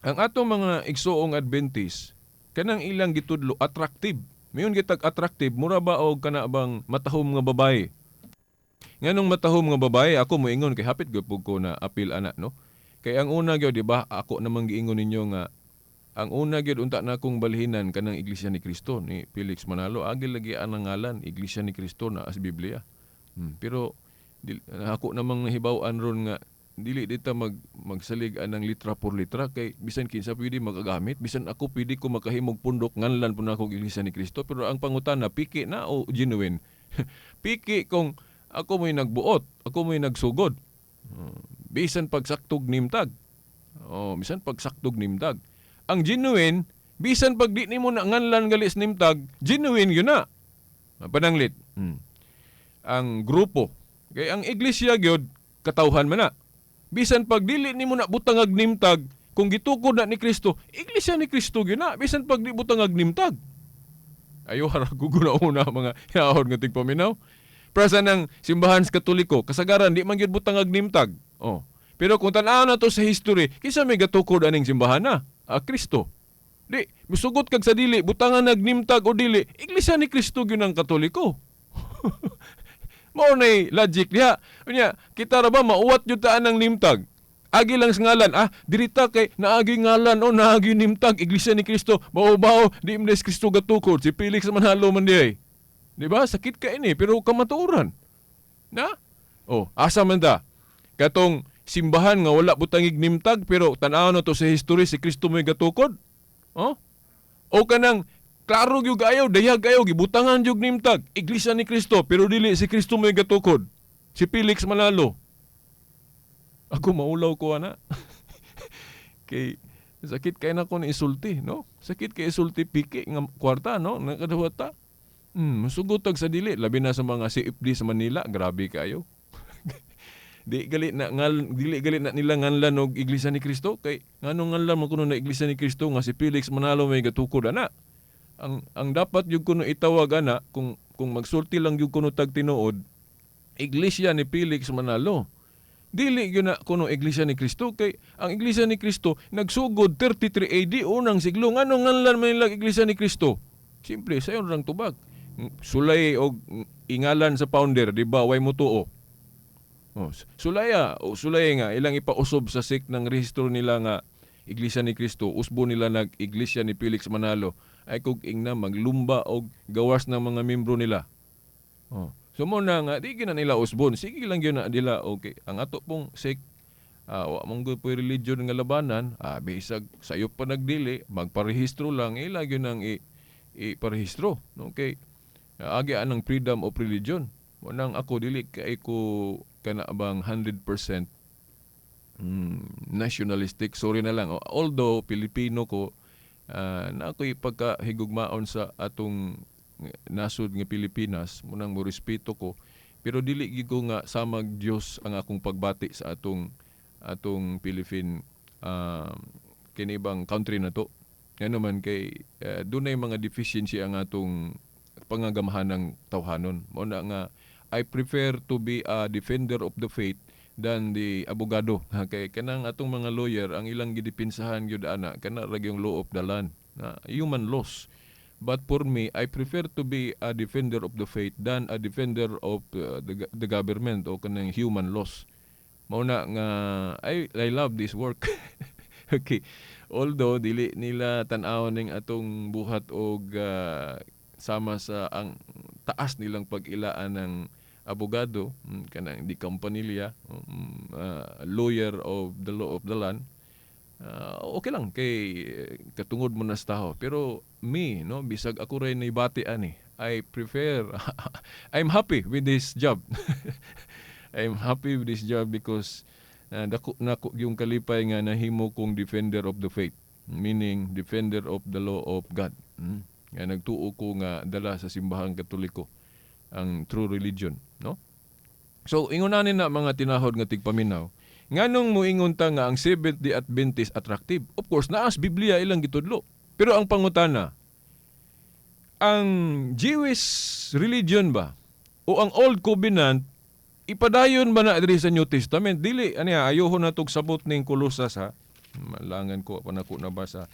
ang atong mga igsoong Adventist kanang ilang gitudlo attractive. Mayon gitag attractive mura ba og kana bang matahom nga babae. Nganong matahom nga babae ako moingon kay hapit gyud ko na apil ana, no? Kay ang una gyud di ba ako namang giingon ninyo nga ang una gyud unta na akong balhinan kanang Iglesia ni Kristo ni Felix Manalo agi lagi anang ngalan Iglesia ni Kristo na as Biblia. Pero ako namang nahibaw-an ron nga dili dita magsalig anang litra por litra kay bisan kinsa pwede magagamit, bisan ako pwede ko makahimog pundok nganlan po na akong Iglesia ni Kristo, pero ang pangutana piki na o genuine. Piki kung ako mo'y nagbuot, ako mo'y nagsugod. Bisan pagsaktog nimtag. Bisan pagsaktog nimtag. Ang genuine, bisan pag di nimo na nganlan galis nimtag, genuine yun na. Pananglit. Ang grupo. Kaya ang iglesia gyud katawhan man na. Bisan pag dili nimo na butangag nimtag, kung gitukod na ni Kristo, iglesia ni Kristo gyud na. Bisan pag di butangag nimtag. Ayo harago una mga yaon nga tigpaminaw. Prasa ng simbahan sa Katoliko, kasagaran di man gyud butangag nimtag. Pero kung tan-aw na to sa history, kisa may gatukod aning simbahan na? Kristo. Di, musugot kag sa dili, butangan nagnimtag o dili, iglesia ni Kristo gyud ang Katoliko. Mao nay logic diha. Unya, kita ra ba mauwat jud ta anang nimtag? Agi lang sa ngalan, dirita kay naagi ngalan o naagi nimtag iglesia ni Kristo. Bao-bao di imdes Kristo gatukod si Felix Manalo man diay. Di ba? Sakit ka ini pero kamatuoran. Na? Asa man ta? Katong simbahan nga wala butangig nimtag pero tan-aw na to sa history si Kristo may gatukod. O kanang klaro gyud ayaw dayag ayaw gibutangan jud nimtag iglesia ni Kristo pero dili si Kristo may gatukod. Si Felix Manalo. Ako maulaw ko ana. Kay sakit kay nako ni isulti, no? Sakit kay isulti piki nga kwarta, no? Nakadawata. Masugotag sa dili labi na sa mga CFD sa Manila, grabe kayo. Dili galit na nila nganlan og iglesia ni Kristo kay nganong nganlan mo kuno na iglesia ni Kristo nga si Felix Manalo may gatukod ana. Ang dapat yung kuno itawag ana kung magsulti lang yung kuno tag tinuod iglesia ni Felix Manalo. Dili gyud na kuno iglesia ni Kristo kay ang iglesia ni Kristo nagsugod 33 AD unang siglo. Nganong nganlan man nila iglesia ni Kristo? Simple sayon rang tubag. sulay og ingalan sa founder, di ba, way mo tuo. Sulay nga ilang ipausob sa SIC ng rehistro nila nga Iglesia ni Cristo, usbo nila nag Iglesia ni Felix Manalo, ay kung ingna maglumba og gawas ng mga membro nila. So mo na nga, di gina nila usbon. Sige lang yun na nila, okay. Ang ato pong SIC, wa mong po religion nga labanan, bisag sayo pa nagdili, magparehistro lang, ila yun ang iparehistro. Okay. Agi anang freedom of religion. Wanang ako dili kay ko kanabang 100% nationalistic. Sorry na lang. Although Pilipino ko, na ako'y pagkahigugmaon sa atong nasod nga Pilipinas, munang mo respeto ko, pero dili gid ko nga samag Dios ang akong pagbati sa atong Philippine kinibang country na to. Yan naman kay dunay mga deficiency ang atong pangagamahan ng tawhanon. Mo na nga I prefer to be a defender of the faith than the abogado. Kay kanang atong mga lawyer ang ilang gidipinsahan gyud ana kana ra yung law of the land, human laws. But for me, I prefer to be a defender of the faith than a defender of the government o kanang human laws. Mao na nga I love this work. Okay. Although dili nila tan-awon ning atong buhat og sama sa ang taas nilang pag-ilaan ng abogado, kanang di kampanilya, lawyer of the law of the land, okay lang kay katungod mo na sa tao. Pero me, no, bisag ako rin naibati ani, I prefer I'm happy with this job. I'm happy with this job because dako yung kalipay nga nahimo kong defender of the faith, meaning defender of the law of God. Nga nagtuo ko nga dala sa simbahang Katoliko ang true religion, no? So ingunanin na mga tinahod nga tigpaminaw. Nganong moingon ta nga ang Seventh-day Adventist attractive? Of course, naas Biblia ilang gitudlo. Pero ang pangutana, ang Jewish religion ba o ang Old Covenant ipadayon ba na diri sa New Testament? Dili aniya ayohon na tog sabot ning Kolosas ha. Malangan ko pa nako nabasa.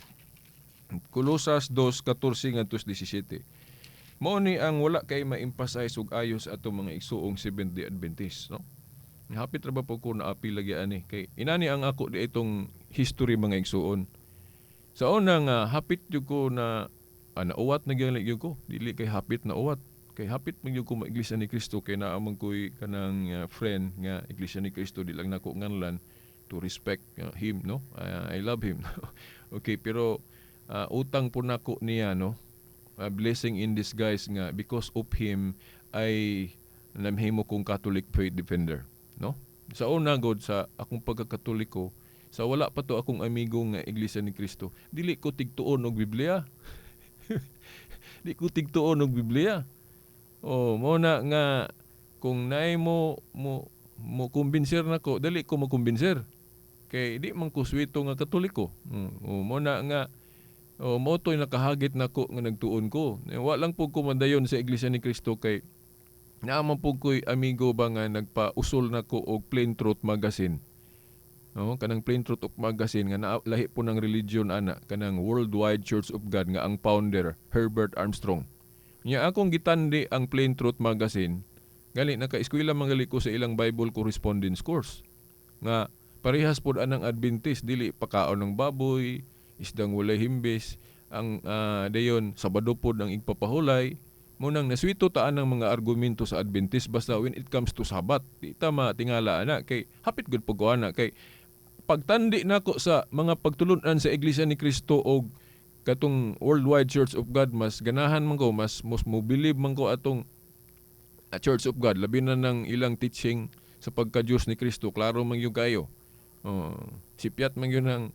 Kolosas 2:14 ngadto 17. Mao ni ang wala kay ma-emphasize og ayos atong mga igsuong Seventh-day Adventist, no? Hapit ra ba po ko na apil lagi ani kay inani ang ako di itong history mga igsuon. Sa una nga hapit jud ko na nauwat na gyud ko, dili kay hapit na uwat. Kay hapit man gyud ko ma Iglesia ni Cristo kay naa man koy kanang friend nga Iglesia ni Cristo, di lang nako nganlan to respect him, no? I love him. Okay, pero utang po nako niya, no? Blessing in disguise nga because of him ay namhimo kong Catholic faith defender, no? Sa una god sa akong pagkakatoliko, sa wala pa to akong amigo nga Iglesia ni Cristo, dili ko tigtuon og Biblia. Di ko tigtuon og Biblia. Mo na nga kung naay mo kumbinser nako, dali ko mo kumbinser. Kay di man ko swito nga Katoliko. Mo na nga mo to'y nakahagit nako nga nagtuon ko. Wa lang po kumandayon sa Iglesia ni Cristo kay naaman po ko'y amigo ba nga nagpa-usol nako og Plain Truth Magazine. No, kanang Plain Truth of Magazine nga lahi po ng religion ana, kanang Worldwide Church of God nga ang founder Herbert Armstrong. Nya akong gitandi ang Plain Truth Magazine, gali naka-eskwela mangali ko sa ilang Bible correspondence course. Nga parehas pod anang Adventist, dili pakaon ng baboy, isdang walay himbis, ang dayon Sabado pod ang igpapahulay. Munang naswito taan ng mga argumento sa Adventist basta when it comes to Sabat, di ta matingala ana kay hapit gud pag ana kay pagtandi nako sa mga pagtulunan sa Iglesia ni Cristo og katong Worldwide Church of God, mas ganahan man ko, mas mo-believe man ko atong Church of God, labi na ng ilang teaching sa pagka-Diyos ni Cristo, klaro man yung kayo. Sipyat man yun ng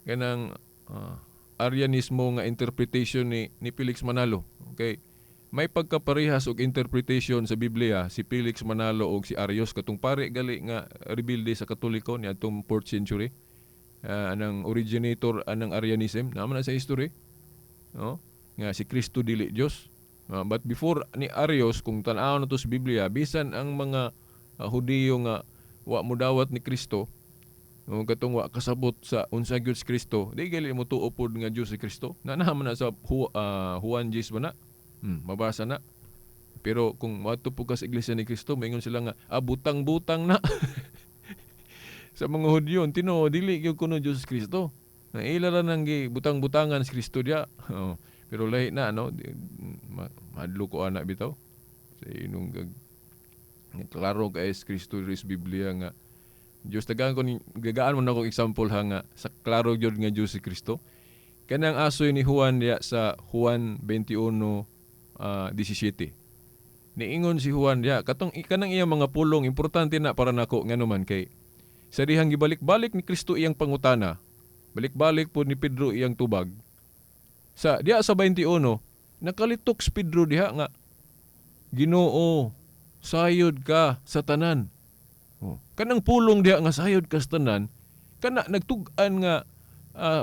ganang Arianismo nga interpretation ni Felix Manalo. Okay? May pagkaparehas og interpretation sa Biblia si Felix Manalo og si Arius, katong pare gali nga rebilde sa Katoliko ni atong 4th century. Anang originator anang Arianism naman na sa history, no? Nga si Kristo dili Dios. But before ni Arius, kung tan-aw na to sa Biblia, bisan ang mga Hudiyo nga wa mo dawat ni Kristo, no, katong wa kasabot sa unsa gyud si Kristo, di gali mo tuo pod nga Dios si Kristo. Naman na sa Juan 10 ba na? Mabasa na. Pero kung matupog ka sa Iglesia ni Kristo, maingon sila nga, butang-butang na. Sa mga Hudyo, tino, dili yung kuno Diyos Kristo. Naila ra nang butang-butangan si Kristo diya. Pero lahi na, no? Madlo ko anak bitaw. Sa inong klaro ka es Kristo ris Biblia nga. Diyos, gagaan mo na akong example ha nga, sa klaro yun nga Diyos si Kristo. Kanang asoy ni Juan diya sa Juan 21:17. Niingon si Juan diya, kanang iyang mga pulong, importante na para nako nga naman kay sa dihang gibalik-balik ni Kristo iyang pangutana, balik-balik po ni Pedro iyang tubag. Sa diya sa 21, nakalitok si Pedro diha nga, Ginoo, sayod ka sa tanan. Kanang pulong diha nga sayod ka sa tanan, kana nagtug-an nga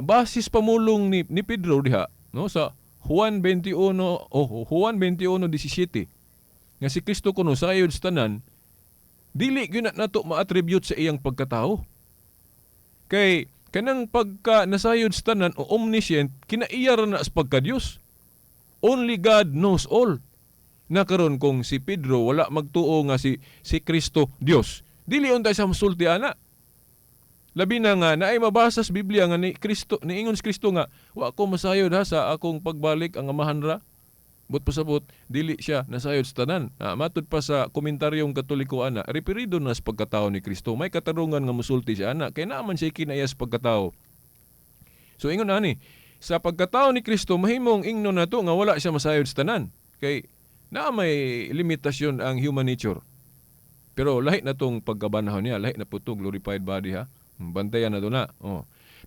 basis pamulong ni Pedro diha, no, sa Juan 21:17 nga si Kristo kuno sayod sa tanan, dili gyud nato ma-attribute sa iyang pagkatao. Kay kanang pagka nasayod sa tanan o omniscient, kinaiya ra na sa pagka-Dios. Only God knows all. Na karon kung si Pedro wala magtuo nga si Kristo Dios, dili untay sa masulti ana. Labi na nga naay mabasa sa Biblia nga ni Kristo, niingon si Kristo nga, wa ko masayod ha sa akong pagbalik ang amahan ra. But pasabot, dili siya nasayod sa tanan. Matod pa sa komentaryong Katoliko ana, referido na sa pagkatao ni Kristo. May katarungan nga musulti siya ana, kay naman siya kinaya sa pagkatao. So ingon ani, sa pagkatao ni Kristo mahimong ingnon nato nga wala siya masayod sa tanan. Kay na may limitasyon ang human nature. Pero lahi na tong pagkabanahon niya, lahi na po itong glorified body ha. Bantayan na to na.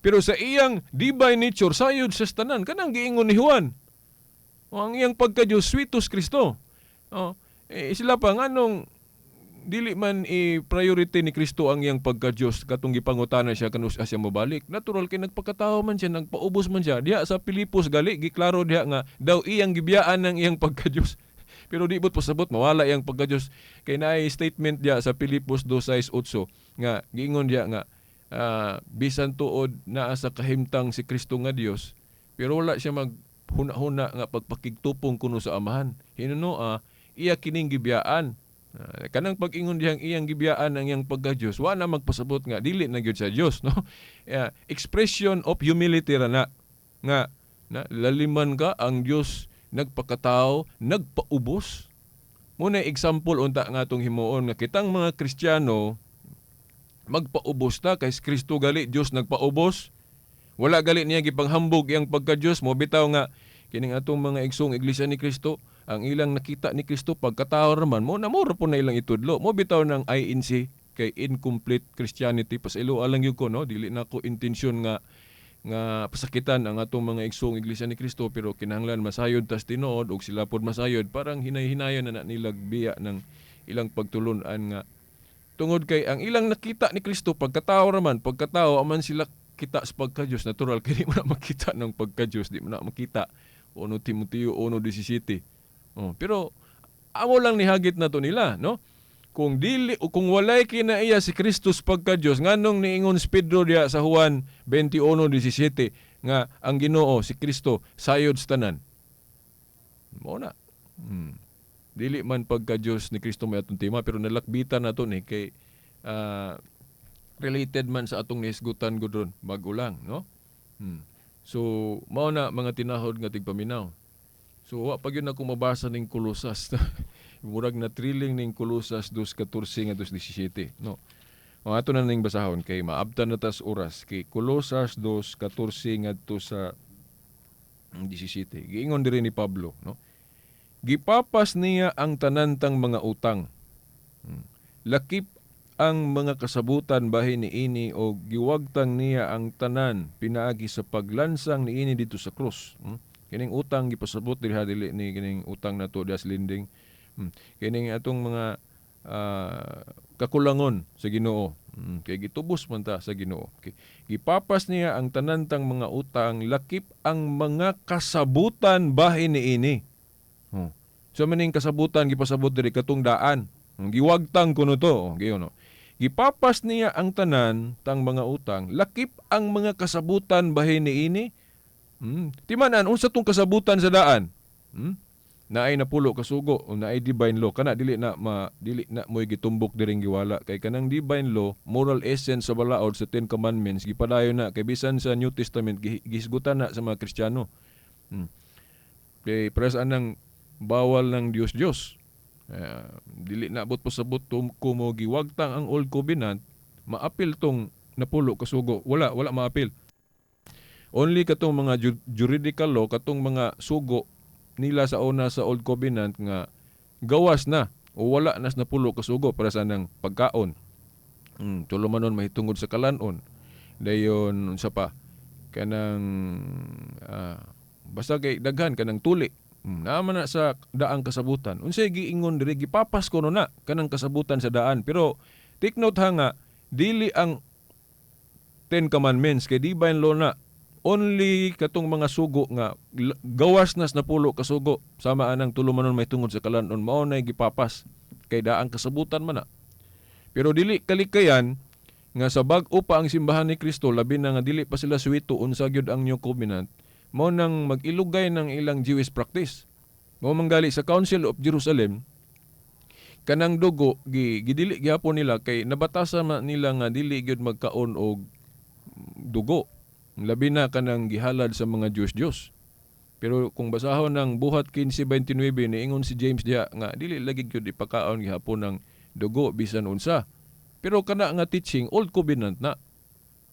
Pero sa iyang divine nature, sayod sa tanan, kanang giingon ni Juan. Ang iyang pagka-Diyos, sweetos Kristo. Sila pa, nganong dili man i-priority ni Kristo ang iyang pagka-Diyos, katong gipangutana siya kanus siya mabalik. Natural kay nagpakatao man siya, nagpaubos man siya. Diha sa Pilipos gali, giklaro diha nga, daw iyang gibiyaan ng iyang pagka-Diyos. Pero di bot pasabot, mawala iyang pagka-Diyos. Kay naay statement diha sa Pilipos 2:6-8 nga, giingon diha nga, bisan tuod naa sa kahimtang si Kristo nga Dios, pero wala siya maghuna-huna nga pagpakigtupong kuno sa amahan. Hinuno iya kining gibiyaan. Kanang pag-ingon diyang iyang gibiyaan ang iyang pagka-Dios, wa na magpasabot nga dili na gyud sa Dios, no? Expression of humility ra na nga laliman ka ang Dios nagpakatao, nagpaubos. Muna example unta nga atong himuon nga kitang mga Kristiyano magpaubos ta kay Kristo gali Dios nagpaubos. Wala gali niya gipanghambog iyang pagka-Dios, mo bitaw nga kining atong mga igsong iglesia ni Kristo, ang ilang nakita ni Kristo pagkatao raman mo na mura po na ilang itudlo. Mo bitaw ng INC kay incomplete Christianity pasilo alang gyud ko, no, dili na ko intensyon nga pasakitan ang atong mga igsong iglesia ni Kristo, pero kinahanglan masayod tas tinuod og sila pod masayod, parang hinay-hinayon na nilag biya ng ilang pagtulunan nga tungod kay ang ilang nakita ni Kristo pagkatao raman, pagkatao aman sila kita sa pagka-Diyos. Natural kay di mo na makita ng pagka-Diyos, di mo na makita 1 Timoteo 1:17. Pero amo lang ni hagit na to nila, no? Kung walay kinaiya si Kristo sa pagka-Diyos, nganong niingon si Pedro diya sa Juan 21:17 nga ang Ginoo si Kristo sayod sa tanan. Mo na. Dili man pagka-Diyos ni Kristo may atong tema, pero nalakbitan na to ni kay related man sa atong nisgutan gudron bago lang, no? So mao na mga tinahod nga tigpaminaw. So wa pa gyud ako mabasa ning Kolosas. Murag na thrilling ning Kolosas 2:14 nga 2:17, no? O ato na ning basahon kay maabtan na tas oras kay Kolosas 2:14 ngadto sa 17. Giingon diri ni Pablo, no? Gipapas niya ang tanantang mga utang. Lakip ang mga kasabutan bahin niini o giwagtang niya ang tanan pinaagi sa paglansang niini dito sa krus. Kining utang gipasabot dili ni kining utang nato dias linding. Kining atong mga kakulangon sa Ginoo. Kay gitubos man ta sa Ginoo. Okay. Gipapas niya ang tanantang mga utang, lakip ang mga kasabutan bahin niini. So maning kasabutan gipasabot diri katong daan. Giwagtang kuno to, giyon no. Gipapas niya ang tanan tang mga utang, lakip ang mga kasabutan bahin niini. Timanan unsa tong kasabutan sa daan? naay napulo ka sugo o naay divine law kana dili na mo'y gitumbok diring giwala kay kanang divine law moral essence sa balaod sa Ten Commandments gipadayon na kay bisan sa New Testament gisgutan na sa mga Kristiyano. Kay presaan ng bawal ng Diyos. Dili na abot pasabot mo giwagtang ang Old Covenant, maapil tong napulo ka sugo. Wala maapil. Only katong mga juridical law, katong mga sugo nila sa una sa Old Covenant nga gawas na o wala nas napulo ka sugo para sa nang pagkaon. Tulumanon mahitungod sa kalanon. Dayon sa pa kanang basta kay daghan kanang tuli. Naman na sa daang kasabutan. Unsay giingon diri gipapas ko na kanang kasabutan sa daan. Pero take note ha nga dili ang Ten Commandments kay divine law na. Only katong mga sugo nga gawas nas napulo ka sugo sama anang tulumanon may tungod sa kalanon mao nay gipapas kay daang kasabutan man na. Pero dili kalikayan nga sa bag-o pa ang simbahan ni Kristo labi na nga dili pa sila suwito unsa gyud ang New Covenant mao nang mag-ilugay ng ilang Jewish practice. Mao manggali sa Council of Jerusalem kanang dugo gidili gyapon nila kay nabatasan nila nga dili gyud magkaon og dugo. Labi na kanang gihalad sa mga Diyos. Pero kung basahon ng Buhat 15:29 niingon si James diha nga dili lagi gyud ipakaon gihapon ng dugo bisan unsa. Pero kana nga teaching Old Covenant na.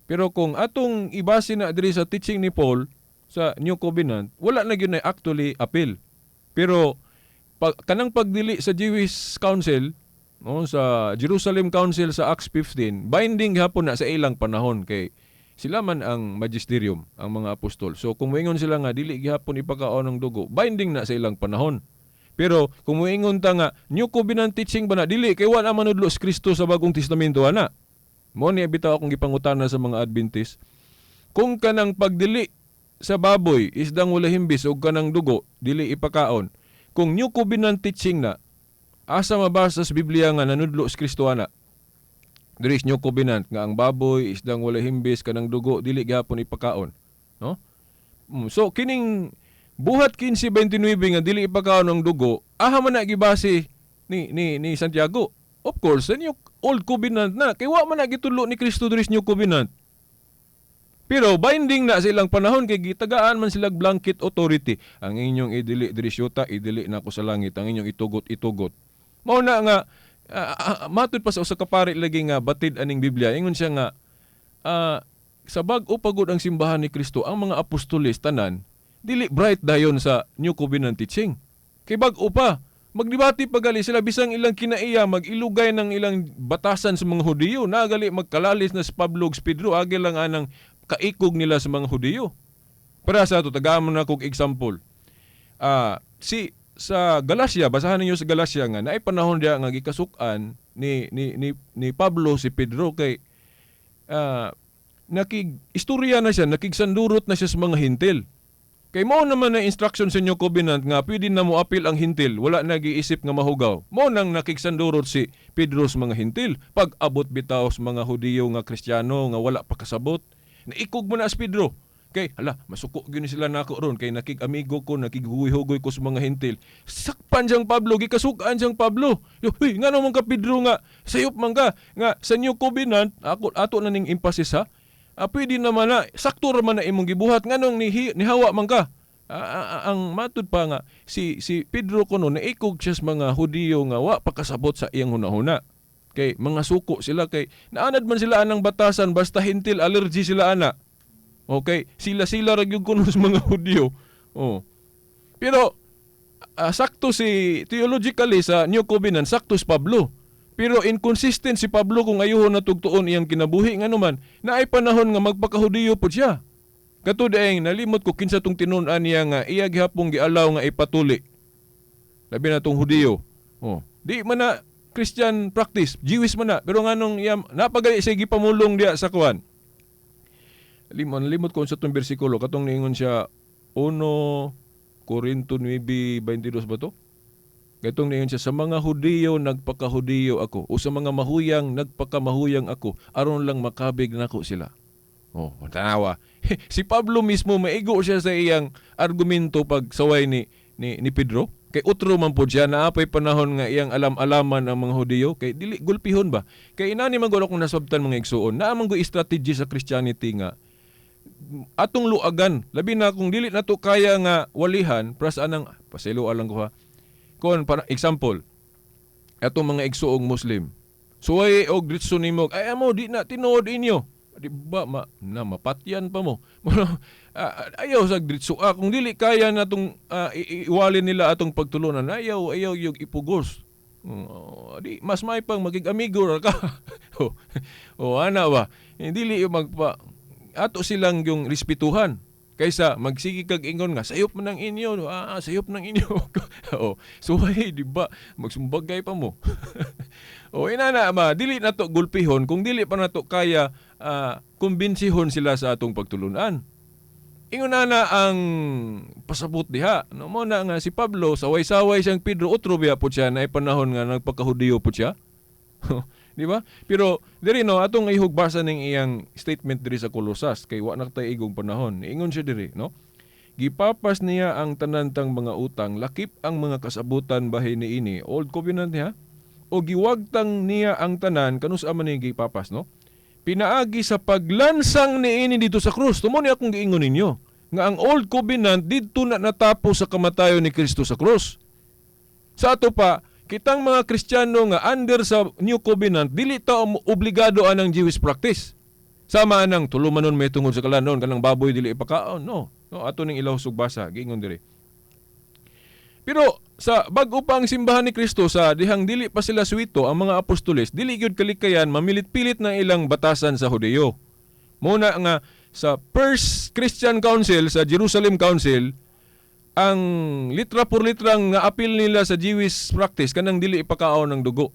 Pero kung atong ibase na diri sa teaching ni Paul sa New Covenant, wala na gyud na actually appeal. Pero kanang pagdili sa Jewish Council, no, sa Jerusalem Council sa Acts 15, binding gihapon na sa ilang panahon kay sila man ang magisterium, ang mga apostol. So kung moingon sila nga dili gihapon ipakaon ng dugo, binding na sa ilang panahon. Pero kung moingon ta nga New Covenant teaching ba na dili kay wala manudlo si Kristo sa Bagong Testamento ana. Mo ni bitaw akong gipangutana sa mga Adventist. Kung kanang pagdili sa baboy isdang wala himbis ug kanang dugo dili ipakaon. Kung New Covenant teaching na asa mabasa sa Biblia nga nanudlo si Kristo ana? There is New Covenant nga ang baboy isdang wala himbis kanang dugo dili gyapon ipakaon, no? So kining Buhat 15:29 nga dili ipakaon ang dugo, aha man na gibase ni Santiago. Of course, sa New Old Covenant na kay wa man na gitulo ni Kristo there is New Covenant. Pero binding na sa ilang panahon kay gitagaan man sila blanket authority. Ang inyong idili diri syuta, idili na ko sa langit, ang inyong itugot. Mao na nga matud pa sa usa ka pari lagi nga batid aning Biblia ingon siya nga sa bag-o pagod ang simbahan ni Kristo ang mga apostoles tanan dili bright dayon sa New Covenant teaching kay bag-o pa magdebate pagali sila bisang ilang kinaiya magilugay ng ilang batasan sa mga Hudiyo nagali magkalalis na si Pablo ug Pedro agi lang anang kaikog nila sa mga Hudiyo. Para sa ato tagamon na kog example sa Galacia, basahan niyo sa Galacia nga naay panahon dia nga gikasukan ni Pablo si Pedro kay istorya na siya, nakigsandurot na siya sa mga hintil. Kay mao naman na instruction sa New Covenant nga pwede na mo apil ang hintil, wala nag-iisip nga mahugaw. Mao nang nakigsandurot si Pedro sa mga hintil. Pag abot bitaw sa mga Hudiyo nga Kristiyano nga wala pa kasabot, naikog mo na si Pedro. Kay, masuko gyud sila nako ron kay nakig-amigo ko, nakighugoy-hugoy ko sa mga hintil. Sakpan siyang Pablo, gikasukaan siyang Pablo. Huy, ngano man ka Pedro nga, sayop man ka nga sa New Covenant, ato na ning emphasis ha. Pwede naman na sakto ra man na imong gibuhat nganong nihawa man ka. Ang matud pa nga si Pedro kuno naikog siya sa mga Hudiyo nga wa pa kasabot sa iyang hunahuna. Kay mga suko sila kay naanad man sila anang batasan basta hintil allergy sila ana. Okay, sila ra gyud kuno sa mga Hudiyo. Pero sakto si theologically sa New Covenant sakto si Pablo. Pero inconsistent si Pablo kung ayuhon na tugtuon iyang kinabuhi nganuman. Naay panahon nga magpaka-Hudiyo pud siya. Katud daing nalimot ko kinsa tong tinun-an niya nga iya gihapon gialaw nga ipatuli. Labi na tong Hudiyo. Di man na Christian practice, Jewish man na, pero nganong napagali siya gipamulong diya sa kuan. Limot ko sa itong bersikulo. Katong niingon siya 1 Corinto 9:22 ba to? Katong niingon siya, sa mga Hudiyo nagpaka-Hudiyo ako. O sa mga mahuyang nagpaka-mahuyang ako. Aron lang makabig nako sila. Tanawa. Si Pablo mismo maigo siya sa iyang argumento pag saway ni Pedro. Kay utro man po siya, naapay panahon nga iyang alam-alaman ang mga Hudiyo, kay dili gulpihon ba? Kay inani man gulo kung nasabtan mga igsuon, naamang go strategy sa Christianity nga, atong luagan, labi na kung dili na to kaya nga walihan, pras anang, pasilo alang ko ha, kung para example, atong mga igsuong Muslim, suway og ditso nimo, ay amo, di na, tinuod inyo, di ba, mapatyan pa mo. Ayaw sa ditso. Kung dili kaya na itong iwalin nila atong pagtulunan, ayaw yung ipugos. Di, mas may pang maging amigo ra ka. Ana ba? Dili yung ato silang yung respetuhan. Kaysa magsigi kag ingon nga, sayop man ng inyo. Sayop ng inyo. So, di ba? Magsumbagay pa mo. Inana ba? Dili na to gulpihon. Kung dili pa na to kaya kumbensihon sila sa atong pagtulunan. Ingon na ang pasabot diha. No mo na nga si Pablo saway-saway siyang Pedro utro biya po siya na panahon nga nagpakahudiyo po siya. Di ba? Pero diri no atong ihugbasa ning iyang statement diri sa Kolosas kay wa na tay igong panahon. Ingon siya diri, no? Gipapas niya ang tanantang mga utang, lakip ang mga kasabutan bahin niini. Old Covenant niya. O giwagtang niya ang tanan kanus man ni gipapas, no? Pinaagi sa paglansang niini dito sa krus. Tumo ni akong giingon ninyo nga ang Old Covenant didto na natapos sa kamatayon ni Kristo sa krus. Sa ato pa, kitang mga Kristiyano nga under sa New Covenant, dili ta obligado anang Jewish practice. Sama anang tulumanon may tungod sa kalanon, kanang baboy dili ipakaon. No, ato ning ilaw sugbasa, giingon diri. Pero sa bag-o pang simbahan ni Kristo sa dihang dili pa sila suwito ang mga apostoles, dili gyud kalikayan mamilit-pilit ng ilang batasan sa Hudiyo. Muna nga sa First Christian Council sa Jerusalem Council, ang litra por litrang nga apil nila sa Jewish practice kanang dili ipakaon ng dugo.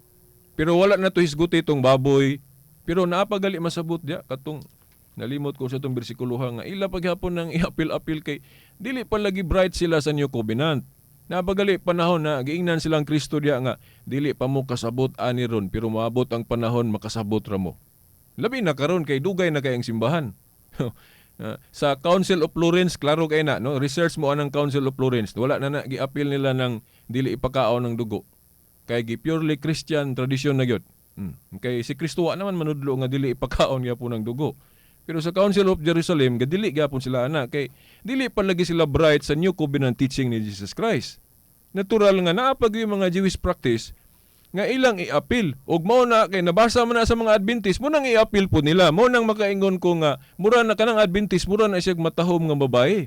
Pero wala na to hisguti itong baboy. Pero naapagali masabot dia katong nalimot ko sa itong bersikuloha nga ila paghapon ng iapil-apil kay dili pa lagi bright sila sa New Covenant. Napagali panahon na giingnan silang Kristo diya nga dili pa mo kasabot ani ron pero maabot ang panahon makasabot ra mo. Labi na karon kay dugay na kayang simbahan. Sa Council of Florence klaro kay na no research mo anang Council of Florence wala na giapil nila ng dili ipakaon ng dugo. Kay gi purely Christian tradition na gyud. Kay si Kristo wa naman manudlo nga dili ipakaon gyapon ng dugo. Pero sa Council of Jerusalem, gadili gyapon sila ana kay dili pa lagi sila bright sa New Covenant teaching ni Jesus Christ. Natural nga naapag yung mga Jewish practice nga ilang iapil. Ug mao na kay nabasa man na sa mga Adventist, mo nang iapil po nila. Mo nang makaingon ko nga mura na kanang Adventist, mura na siya matahom nga babae.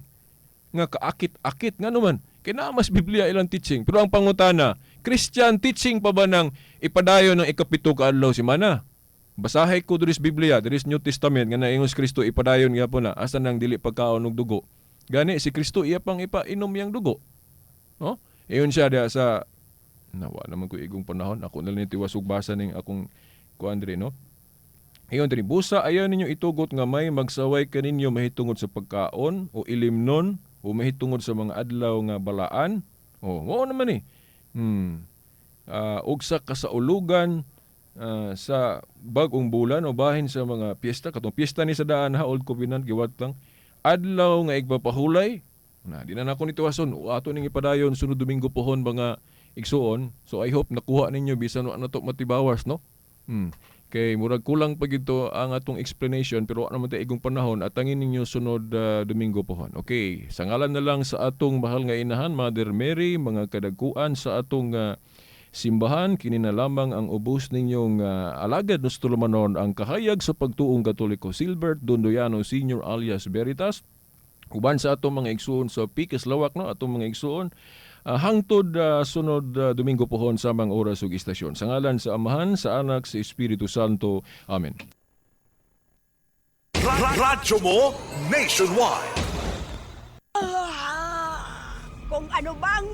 Nga kaakit-akit nga naman. Kay naa mas Biblia ilang teaching. Pero ang pangutana, Christian teaching pa ba nang ipadayon ng ikapito ka adlaw si mana? Basahay ko diri sa Biblia, diri sa New Testament nga naingon si Kristo ipadayon gyapon na asa nang dili pagkaon og dugo. Gani si Kristo iya pang ipainom yang dugo. No? Iyon siya dia sa nawa naman ko igong panahon ako na lang tiwas og basa ning akong kuan diri no. Iyon diri busa ayaw ninyo itugot nga may magsaway kaninyo mahitungod sa pagkaon o ilimnon o mahitungod sa mga adlaw nga balaan. Mao naman og sa kasaulugan sa bagong bulan o bahin sa mga piyesta katong piyesta ni sa daan ha Old Covenant giwagtang adlaw nga igpapahulay na di na nako nitiwason ato ning ipadayon sunod Domingo pohon mga igsuon. So I hope nakuha ninyo bisan ano to matibawas no. Kay murag kulang pa gito ang atong explanation pero ano man tay igong panahon at tangin ninyo sunod Domingo pohon. Okay, sa ngalan na lang sa atong mahal nga inahan Mother Mary, mga kadagkuan sa atong simbahan, kini na lamang ang ubos ninyong alagad nos tulumanon ang kahayag sa pagtuong Katoliko Silbert Dondoyano Sr. alias Veritas. Uban sa atong mga igsuon sa Piques Lawak no, atong mga igsuon hangtod sunod Domingo pohon sa mga oras ug istasyon. Sa ngalan sa Amahan, sa Anak, sa Espiritu Santo. Amen. Radyo mo nationwide. Kung ano bang